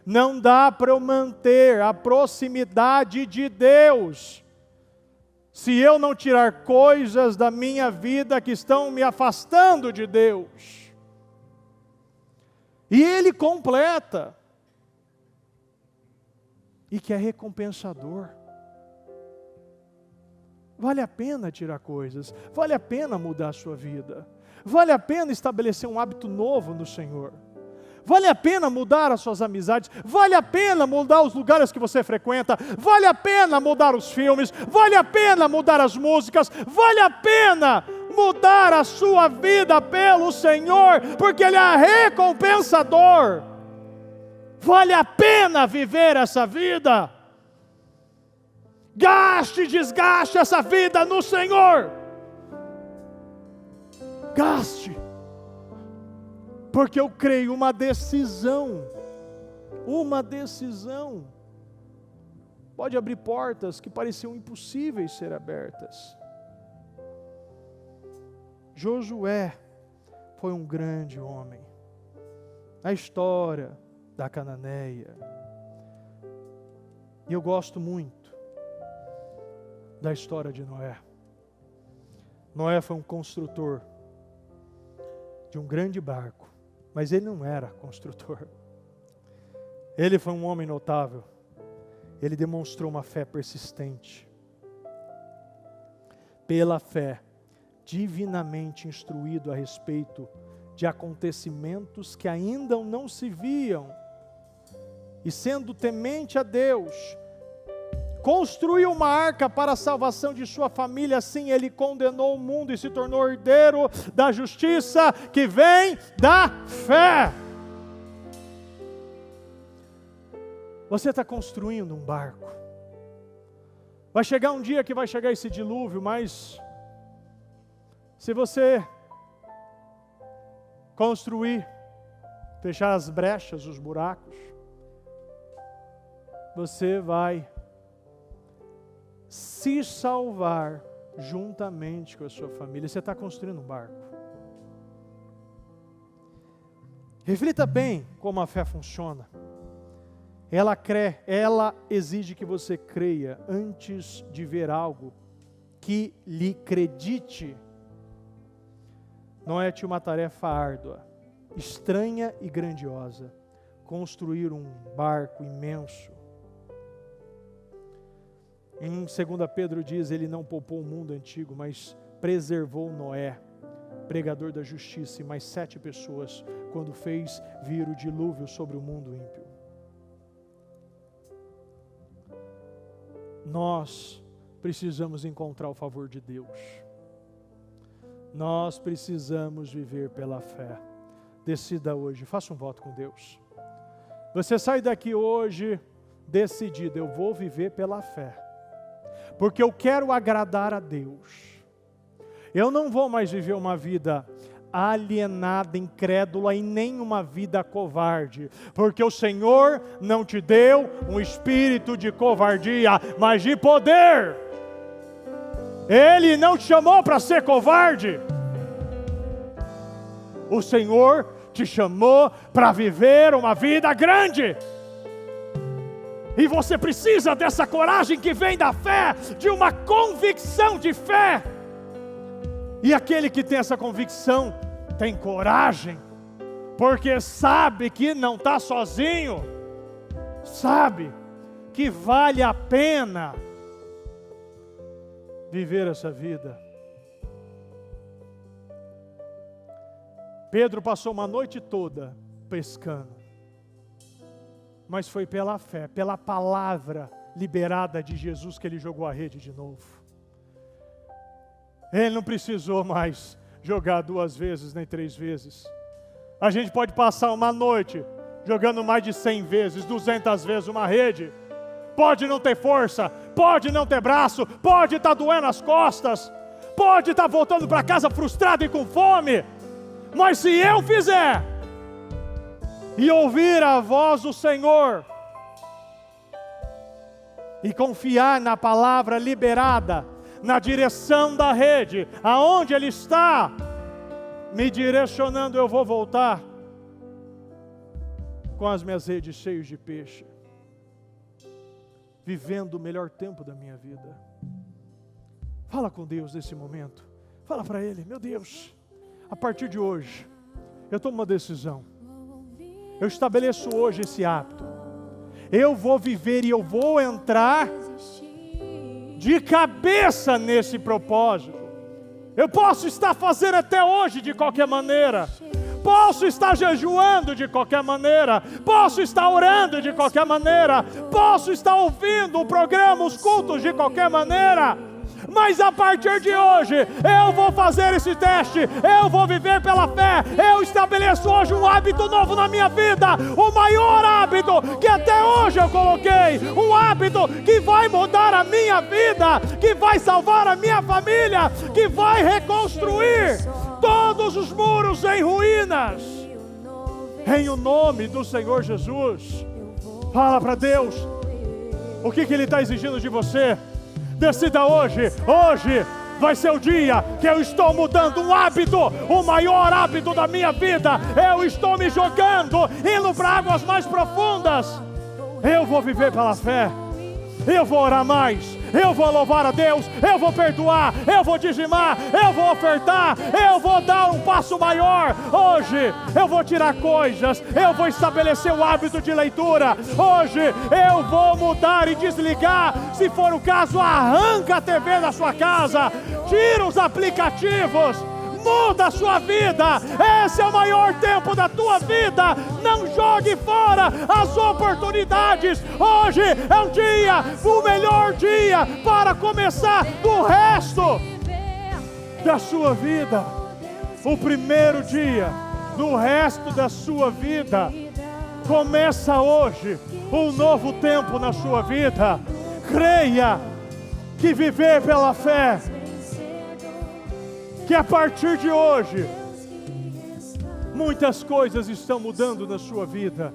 Não dá para eu manter a proximidade de Deus se eu não tirar coisas da minha vida que estão me afastando de Deus. E Ele completa. E que é recompensador. Vale a pena tirar coisas, vale a pena mudar a sua vida. Vale a pena estabelecer um hábito novo no Senhor. Vale a pena mudar as suas amizades, vale a pena mudar os lugares que você frequenta, vale a pena mudar os filmes, vale a pena mudar as músicas, vale a pena mudar a sua vida pelo Senhor, porque Ele é recompensador. Vale a pena viver essa vida. Gaste e desgaste essa vida no Senhor. Gaste. Porque eu creio, uma decisão pode abrir portas que pareciam impossíveis ser abertas. Josué foi um grande homem. A história da Cananeia. E eu gosto muito da história de Noé. Noé foi um construtor de um grande barco. Mas ele não era construtor. Ele foi um homem notável. Ele demonstrou uma fé persistente. Pela fé, divinamente instruído a respeito de acontecimentos que ainda não se viam, e sendo temente a Deus, construiu uma arca para a salvação de sua família. Assim ele condenou o mundo e se tornou herdeiro da justiça que vem da fé. Você está construindo um barco. Vai chegar um dia que vai chegar esse dilúvio, mas se você construir, fechar as brechas, os buracos, você vai se salvar juntamente com a sua família. Você está construindo um barco. Reflita bem como a fé funciona. Ela exige que você creia antes de ver algo que lhe acredite. Noé tinha uma tarefa árdua, estranha e grandiosa: construir um barco imenso. Em 2 Pedro diz, ele não poupou o mundo antigo, mas preservou Noé, pregador da justiça, e mais 7 pessoas, quando fez vir o dilúvio sobre o mundo ímpio. Nós precisamos encontrar o favor de Deus. Nós precisamos viver pela fé. Decida hoje, faça um voto com Deus. Você sai daqui hoje decidido: eu vou viver pela fé, porque eu quero agradar a Deus. Eu não vou mais viver uma vida alienada, incrédula, e nem uma vida covarde, porque o Senhor não te deu um espírito de covardia, mas de poder. Ele não te chamou para ser covarde. O Senhor te chamou para viver uma vida grande. E você precisa dessa coragem que vem da fé, de uma convicção de fé. E aquele que tem essa convicção, tem coragem, porque sabe que não está sozinho, sabe que vale a pena viver essa vida. Pedro passou uma noite toda pescando, mas foi pela fé, pela palavra liberada de Jesus que ele jogou a rede de novo. Ele não precisou mais jogar 2 vezes, nem 3 vezes. A gente pode passar uma noite jogando mais de 100 vezes, 200 vezes uma rede. Pode não ter força, pode não ter braço, pode estar doendo as costas, pode estar voltando para casa frustrado e com fome. Mas se eu fizer e ouvir a voz do Senhor e confiar na palavra liberada, na direção da rede, aonde Ele está me direcionando, eu vou voltar com as minhas redes cheias de peixe, vivendo o melhor tempo da minha vida. Fala com Deus nesse momento. Fala para Ele: meu Deus, a partir de hoje eu tomo uma decisão. Eu estabeleço hoje esse hábito. Eu vou viver e eu vou entrar de cabeça nesse propósito. Eu posso estar fazendo até hoje de qualquer maneira, posso estar jejuando de qualquer maneira, posso estar orando de qualquer maneira, posso estar ouvindo o programa, os cultos de qualquer maneira, mas a partir de hoje, eu vou fazer esse teste, eu vou viver pela fé, eu estabeleço hoje um hábito novo na minha vida, o maior hábito que até hoje eu coloquei, um hábito que vai mudar a minha vida, que vai salvar a minha família, que vai reconstruir todos os muros em ruínas, em o nome do Senhor Jesus. Fala para Deus, o que Ele está exigindo de você? Decida hoje vai ser o dia que eu estou mudando um hábito, o maior hábito da minha vida. Eu estou me jogando, indo para águas mais profundas. Eu vou viver pela fé, eu vou orar mais, eu vou louvar a Deus, eu vou perdoar, eu vou dizimar, eu vou ofertar, eu vou dar um passo maior. Hoje eu vou tirar coisas, eu vou estabelecer o hábito de leitura. Hoje eu vou mudar e desligar, se for o caso, arranca a TV da sua casa, tira os aplicativos, muda a sua vida. Esse é o maior tempo da tua vida. Não jogue fora as oportunidades. Hoje é um dia, o melhor dia para começar do resto da sua vida. O primeiro dia do resto da sua vida começa hoje. Um novo tempo na sua vida. Creia que viver pela fé, que a partir de hoje muitas coisas estão mudando na sua vida.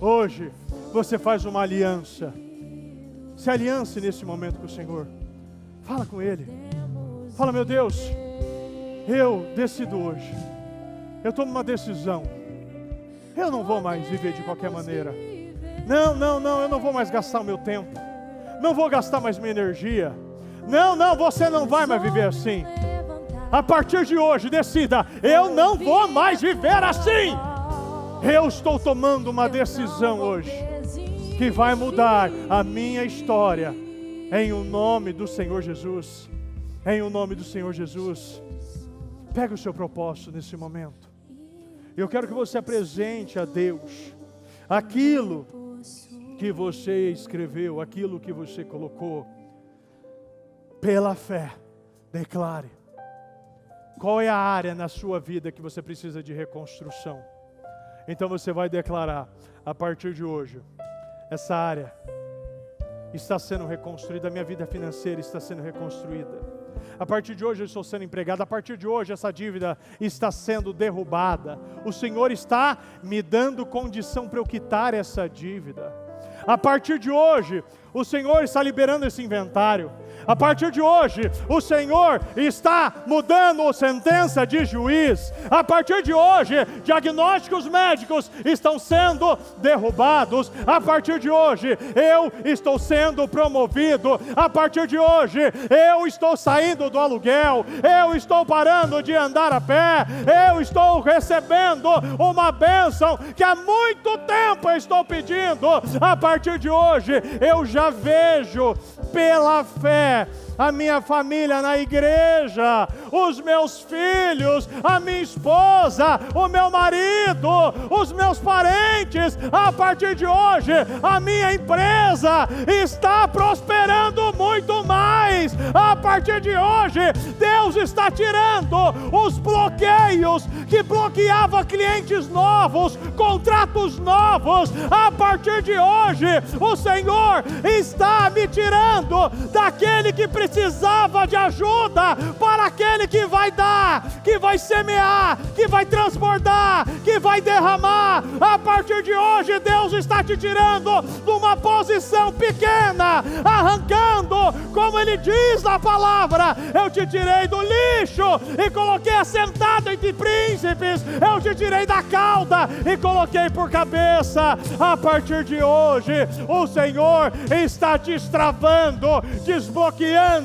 Hoje você faz uma aliança. Se aliance nesse momento com o Senhor. Fala com Ele. Fala: meu Deus, eu decido hoje, eu tomo uma decisão. Eu não vou mais viver de qualquer maneira. Não, eu não vou mais gastar o meu tempo, não vou gastar mais minha energia. Não, você não vai mais viver assim. A partir de hoje, decida: eu não vou mais viver assim. Eu estou tomando uma decisão hoje que vai mudar a minha história, em o nome do Senhor Jesus. Em o nome do Senhor Jesus. Pega o seu propósito nesse momento. Eu quero que você apresente a Deus aquilo que você escreveu, aquilo que você colocou. Pela fé, declare. Qual é a área na sua vida que você precisa de reconstrução? Então você vai declarar: a partir de hoje, essa área está sendo reconstruída, a minha vida financeira está sendo reconstruída. A partir de hoje eu estou sendo empregado, a partir de hoje essa dívida está sendo derrubada. O Senhor está me dando condição para eu quitar essa dívida. A partir de hoje, o Senhor está liberando esse inventário. A partir de hoje, o Senhor está mudando a sentença de juiz. A partir de hoje, diagnósticos médicos estão sendo derrubados. A partir de hoje, eu estou sendo promovido. A partir de hoje, eu estou saindo do aluguel. Eu estou parando de andar a pé. Eu estou recebendo uma bênção que há muito tempo eu estou pedindo. A partir de hoje, eu já vejo pela fé a minha família na igreja, os meus filhos, a minha esposa, o meu marido, os meus parentes. A partir de hoje, a minha empresa está prosperando muito mais. A partir de hoje, Deus está tirando os bloqueios que bloqueavam clientes novos, contratos novos. A partir de hoje, o Senhor está me tirando daquele que precisava de ajuda para aquele que vai dar, que vai semear, que vai transbordar, que vai derramar. A partir de hoje, Deus está te tirando de uma posição pequena, arrancando, como Ele diz na palavra: eu te tirei do lixo e coloquei assentado entre príncipes, eu te tirei da cauda e coloquei por cabeça. A partir de hoje, o Senhor está destravando, desbloqueando,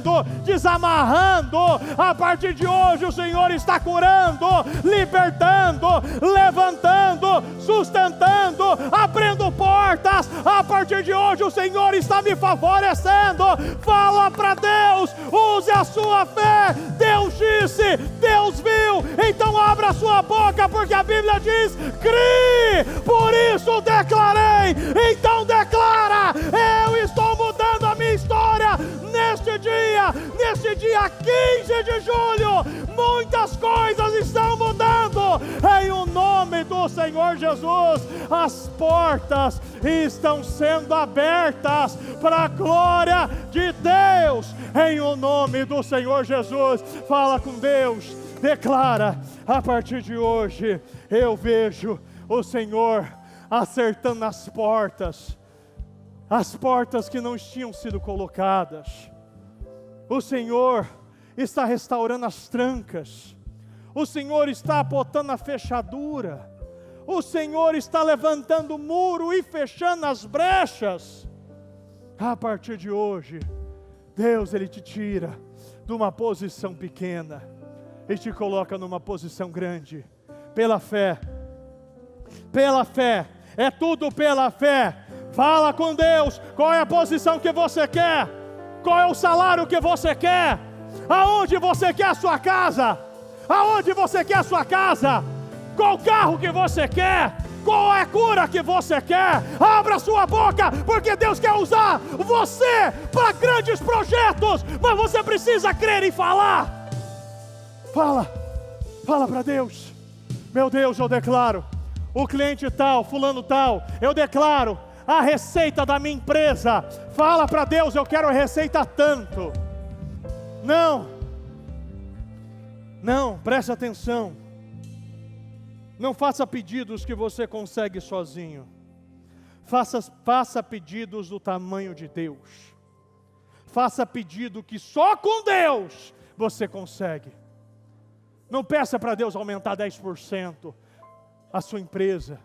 desamarrando. A partir de hoje, o Senhor está curando, libertando, levantando, sustentando, abrindo portas. A partir de hoje, o Senhor está me favorecendo. Fala para Deus, use a sua fé. Deus disse, Deus viu, então abra a sua boca boca, porque a Bíblia diz: crie, por isso declarei. Então declara: eu estou mudando a minha história neste dia 15 de julho. Muitas coisas estão mudando em o nome do Senhor Jesus. As portas estão sendo abertas para a glória de Deus, em o nome do Senhor Jesus. Fala com Deus, declara: a partir de hoje eu vejo o Senhor acertando as portas que não tinham sido colocadas. O Senhor está restaurando as trancas, o Senhor está botando a fechadura, o Senhor está levantando o muro e fechando as brechas. A partir de hoje, Deus, Ele te tira de uma posição pequena e te coloca numa posição grande, pela fé, é tudo pela fé. Fala com Deus, qual é a posição que você quer? Qual é o salário que você quer? Aonde você quer a sua casa? Aonde você quer a sua casa? Qual carro que você quer? Qual é a cura que você quer? Abra sua boca, porque Deus quer usar você para grandes projetos, mas você precisa crer e falar. Fala para Deus: meu Deus, eu declaro, o cliente tal, fulano tal, eu declaro a receita da minha empresa. Fala para Deus: eu quero a receita tanto. Não, preste atenção. Não faça pedidos que você consegue sozinho. Faça pedidos do tamanho de Deus. Faça pedido que só com Deus você consegue. Não peça para Deus aumentar 10% a sua empresa.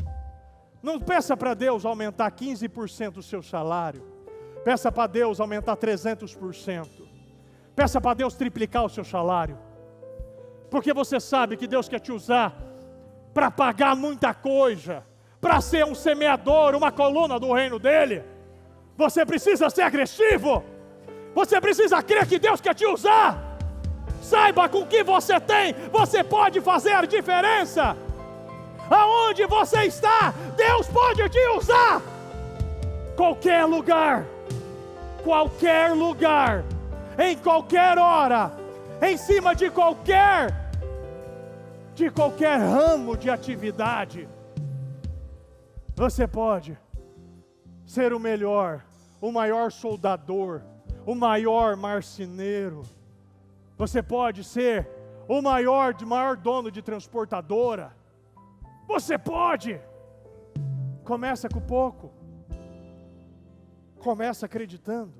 Não peça para Deus aumentar 15% o seu salário. Peça para Deus aumentar 300%. Peça para Deus triplicar o seu salário. Porque você sabe que Deus quer te usar para pagar muita coisa, para ser um semeador, uma coluna do reino dEle. Você precisa ser agressivo. Você precisa crer que Deus quer te usar. Saiba, com o que você tem, você pode fazer a diferença. Aonde você está, Deus pode te usar. Qualquer lugar, em qualquer hora, em cima de qualquer ramo de atividade, você pode ser o melhor, o maior soldador, o maior marceneiro. Você pode ser o maior dono de transportadora. Você pode. Começa com pouco. Começa acreditando.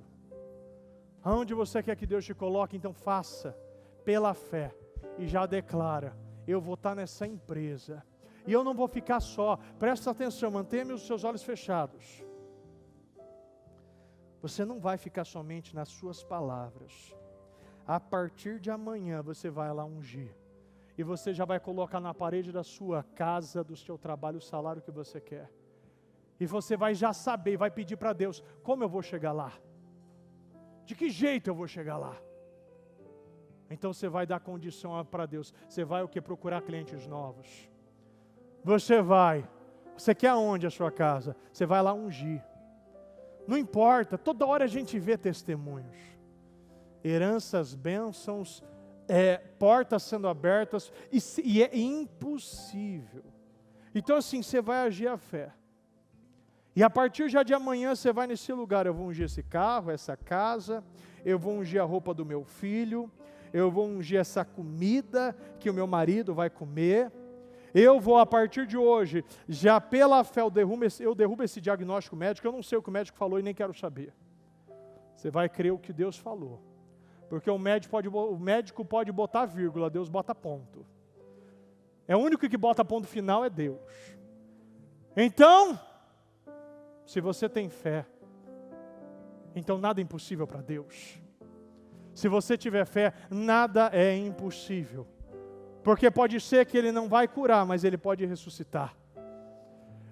Aonde você quer que Deus te coloque, então faça pela fé e já declara: eu vou estar nessa empresa e eu não vou ficar só. Presta atenção, mantenha os seus olhos fechados. Você não vai ficar somente nas suas palavras. A partir de amanhã você vai lá ungir. E você já vai colocar na parede da sua casa, do seu trabalho, o salário que você quer. E você vai já saber, vai pedir para Deus: como eu vou chegar lá? De que jeito eu vou chegar lá? Então você vai dar condição para Deus. Você vai o que? Procurar clientes novos. Você quer aonde a sua casa? Você vai lá ungir. Não importa, toda hora a gente vê testemunhos. Heranças, bênçãos, portas sendo abertas, e é impossível. Então assim, você vai agir a fé. E a partir já de amanhã você vai nesse lugar: eu vou ungir esse carro, essa casa, eu vou ungir a roupa do meu filho, eu vou ungir essa comida que o meu marido vai comer. Eu vou, a partir de hoje, já pela fé, eu derrubo esse diagnóstico médico. Eu não sei o que o médico falou e nem quero saber. Você vai crer o que Deus falou. Porque o médico pode botar vírgula, Deus bota ponto. O único que bota ponto final é Deus. Então, se você tem fé, então nada é impossível para Deus. Se você tiver fé, nada é impossível. Porque pode ser que Ele não vai curar, mas Ele pode ressuscitar.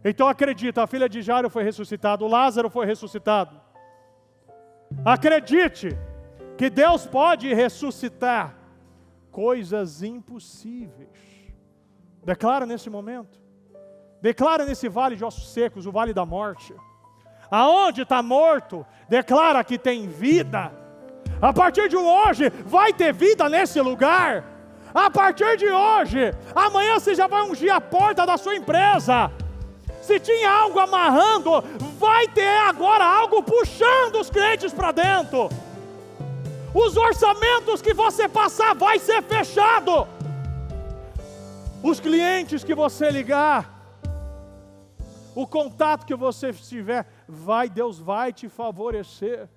Então acredita, a filha de Jairo foi ressuscitada, o Lázaro foi ressuscitado. Acredite que Deus pode ressuscitar coisas impossíveis. Declara nesse momento. Declara nesse vale de ossos secos, o vale da morte. Aonde está morto, declara que tem vida. A partir de hoje, vai ter vida nesse lugar. A partir de hoje, amanhã você já vai ungir a porta da sua empresa. Se tinha algo amarrando, vai ter agora algo puxando os clientes para dentro. Os orçamentos que você passar vai ser fechado. Os clientes que você ligar, o contato que você tiver, Deus vai te favorecer.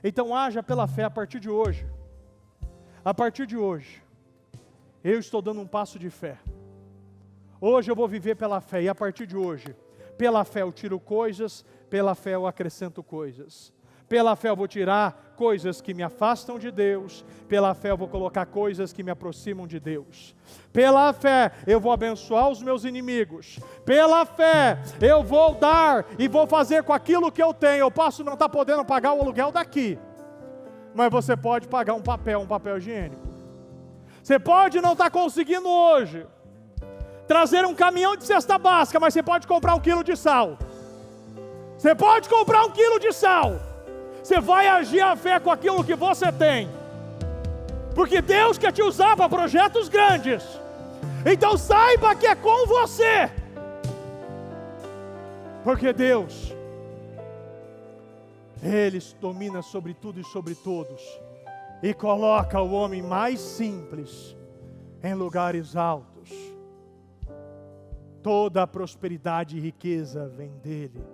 Então haja pela fé a partir de hoje. A partir de hoje, eu estou dando um passo de fé. Hoje eu vou viver pela fé, e a partir de hoje, pela fé eu tiro coisas, pela fé eu acrescento coisas. Pela fé eu vou tirar coisas que me afastam de Deus, pela fé eu vou colocar coisas que me aproximam de Deus. Pela fé eu vou abençoar os meus inimigos. Pela fé eu vou dar e vou fazer com aquilo que eu tenho. Eu posso não estar podendo pagar o aluguel daqui, mas você pode pagar um papel higiênico. Você pode não estar conseguindo hoje trazer um caminhão de cesta básica, mas você pode comprar 1 quilo de sal. Você pode comprar 1 quilo de sal. Você vai agir a fé com aquilo que você tem. Porque Deus quer te usar para projetos grandes. Então saiba que é com você. Porque Deus, Ele domina sobre tudo e sobre todos. E coloca o homem mais simples em lugares altos. Toda a prosperidade e riqueza vem dEle.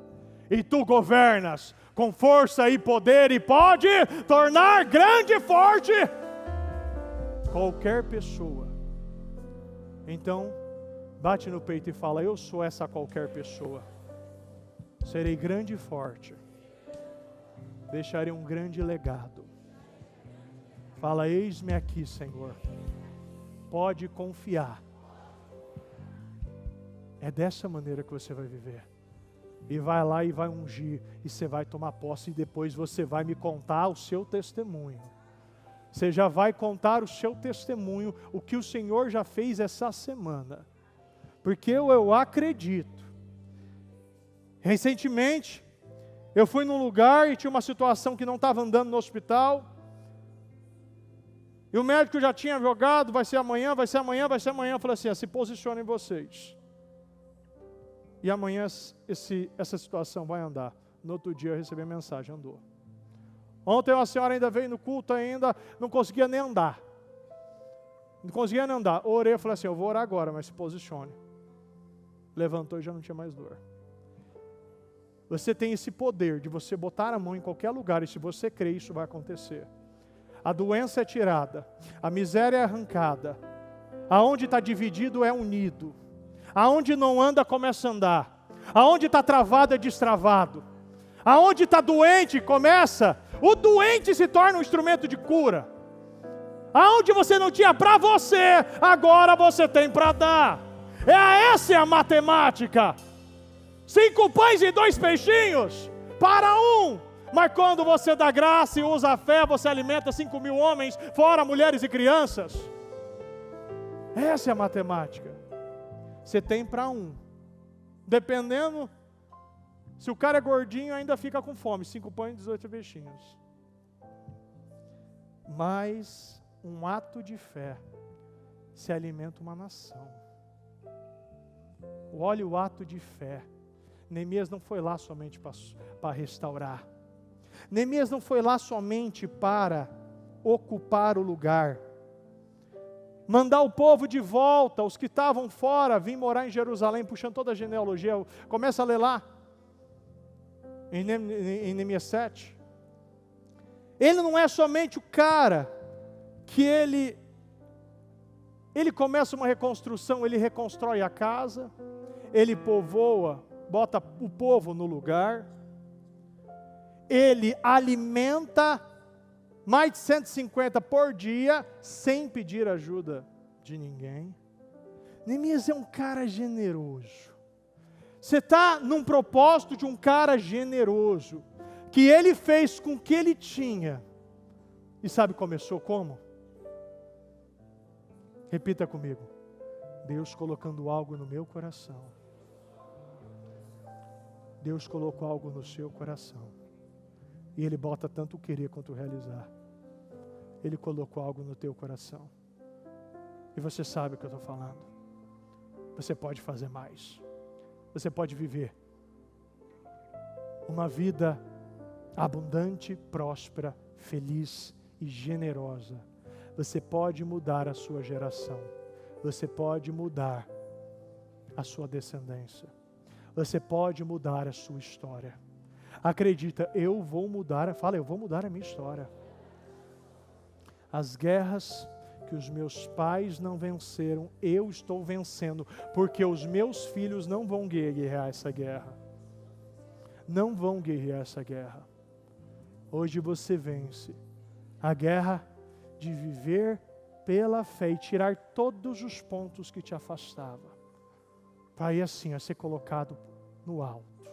E tu governas com força e poder e pode tornar grande e forte qualquer pessoa. Então, bate no peito e fala: eu sou essa qualquer pessoa. Serei grande e forte. Deixarei um grande legado. Fala: eis-me aqui, Senhor. Pode confiar. É dessa maneira que você vai viver. E vai lá e vai ungir, e você vai tomar posse, e depois você vai me contar o seu testemunho. Você já vai contar o seu testemunho, o que o Senhor já fez essa semana. Porque eu acredito. Recentemente, eu fui num lugar e tinha uma situação que não estava andando no hospital. E o médico já tinha jogado: vai ser amanhã, vai ser amanhã, vai ser amanhã. Eu falei assim: se posicionem vocês. E amanhã essa situação vai andar. No outro dia eu recebi a mensagem: andou. Ontem uma senhora ainda veio no culto, ainda não conseguia nem andar. Não conseguia nem andar. Orei, eu falei assim: eu vou orar agora, mas se posicione. Levantou e já não tinha mais dor. Você tem esse poder de você botar a mão em qualquer lugar, e se você crer, isso vai acontecer. A doença é tirada, a miséria é arrancada, aonde está dividido é unido. Aonde não anda, começa a andar. Aonde está travado, é destravado. Aonde está doente, o doente se torna um instrumento de cura. Aonde você não tinha para você, agora você tem para dar. Essa é a matemática. 5 pães e 2 peixinhos para um. Mas quando você dá graça e usa a fé, você alimenta 5.000 homens, fora mulheres e crianças. Essa é a matemática. Você tem para um. Dependendo, se o cara é gordinho, ainda fica com fome. 5 pães e 18 peixinhos. Mas um ato de fé se alimenta uma nação. Olha o ato de fé. Neemias não foi lá somente para restaurar. Neemias não foi lá somente para ocupar o lugar. Mandar o povo de volta, os que estavam fora, vir morar em Jerusalém, puxando toda a genealogia. Começa a ler lá, em Neemias 7. Ele não é somente o cara que ele começa uma reconstrução, ele reconstrói a casa, ele povoa, bota o povo no lugar, ele alimenta mais de 150 por dia, sem pedir ajuda de ninguém. Neemias é um cara generoso. Você está num propósito de um cara generoso, que ele fez com o que ele tinha. E sabe começou como? Repita comigo: Deus colocando algo no meu coração. Deus colocou algo no seu coração. E Ele bota tanto o querer quanto o realizar. Ele colocou algo no teu coração. E você sabe o que eu estou falando. Você pode fazer mais. Você pode viver uma vida abundante, próspera, feliz e generosa. Você pode mudar a sua geração. Você pode mudar a sua descendência. Você pode mudar a sua história. Acredita, eu vou mudar a minha história. As guerras que os meus pais não venceram, eu estou vencendo, porque os meus filhos não vão guerrear essa guerra. Não vão guerrear essa guerra. Hoje você vence a guerra de viver pela fé e tirar todos os pontos que te afastavam, para ir assim a ser colocado no alto.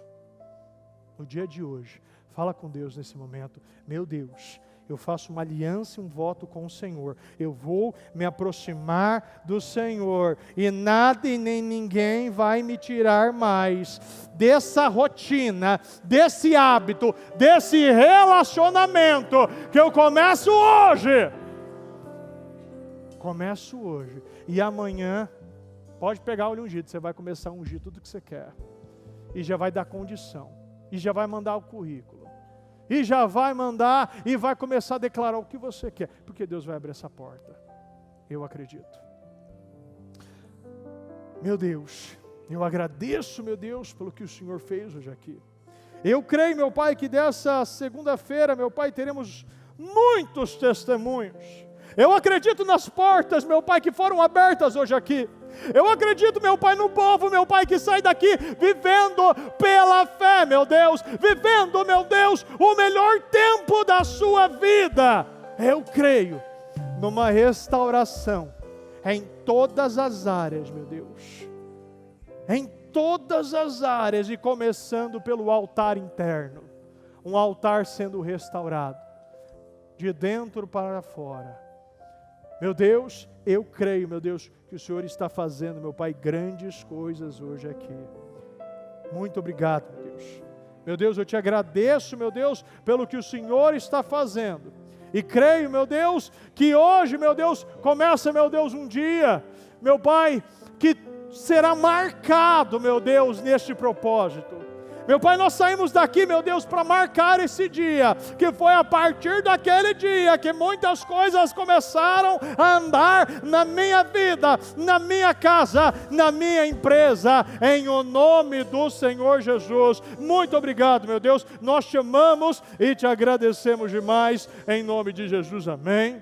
No dia de hoje, fala com Deus nesse momento. Meu Deus, eu faço uma aliança e um voto com o Senhor. Eu vou me aproximar do Senhor. E nada e nem ninguém vai me tirar mais dessa rotina, desse hábito, desse relacionamento que eu começo hoje. Começo hoje. E amanhã, pode pegar o ungido. Você vai começar a ungir tudo que você quer. E já vai dar condição. E já vai mandar o currículo. E já vai mandar e vai começar a declarar o que você quer. Porque Deus vai abrir essa porta. Eu acredito. Meu Deus, eu agradeço, meu Deus, pelo que o Senhor fez hoje aqui. Eu creio, meu Pai, que dessa segunda-feira, meu Pai, teremos muitos testemunhos. Eu acredito nas portas, meu Pai, que foram abertas hoje aqui. Eu acredito, meu Pai, no povo, meu Pai, que sai daqui vivendo pela fé, meu Deus, vivendo, meu Deus, o melhor tempo da sua vida. Eu creio numa restauração em todas as áreas, meu Deus, em todas as áreas, e começando pelo altar interno, um altar sendo restaurado, de dentro para fora. Meu Deus, eu creio, meu Deus, que o Senhor está fazendo, meu Pai, grandes coisas hoje aqui. Muito obrigado, meu Deus. Meu Deus, eu te agradeço, meu Deus, pelo que o Senhor está fazendo. E creio, meu Deus, que hoje, meu Deus, começa, meu Deus, um dia, meu Pai, que será marcado, meu Deus, neste propósito. Meu Pai, nós saímos daqui, meu Deus, para marcar esse dia, que foi a partir daquele dia que muitas coisas começaram a andar na minha vida, na minha casa, na minha empresa, em o nome do Senhor Jesus. Muito obrigado, meu Deus, nós te amamos e te agradecemos demais, em nome de Jesus, amém.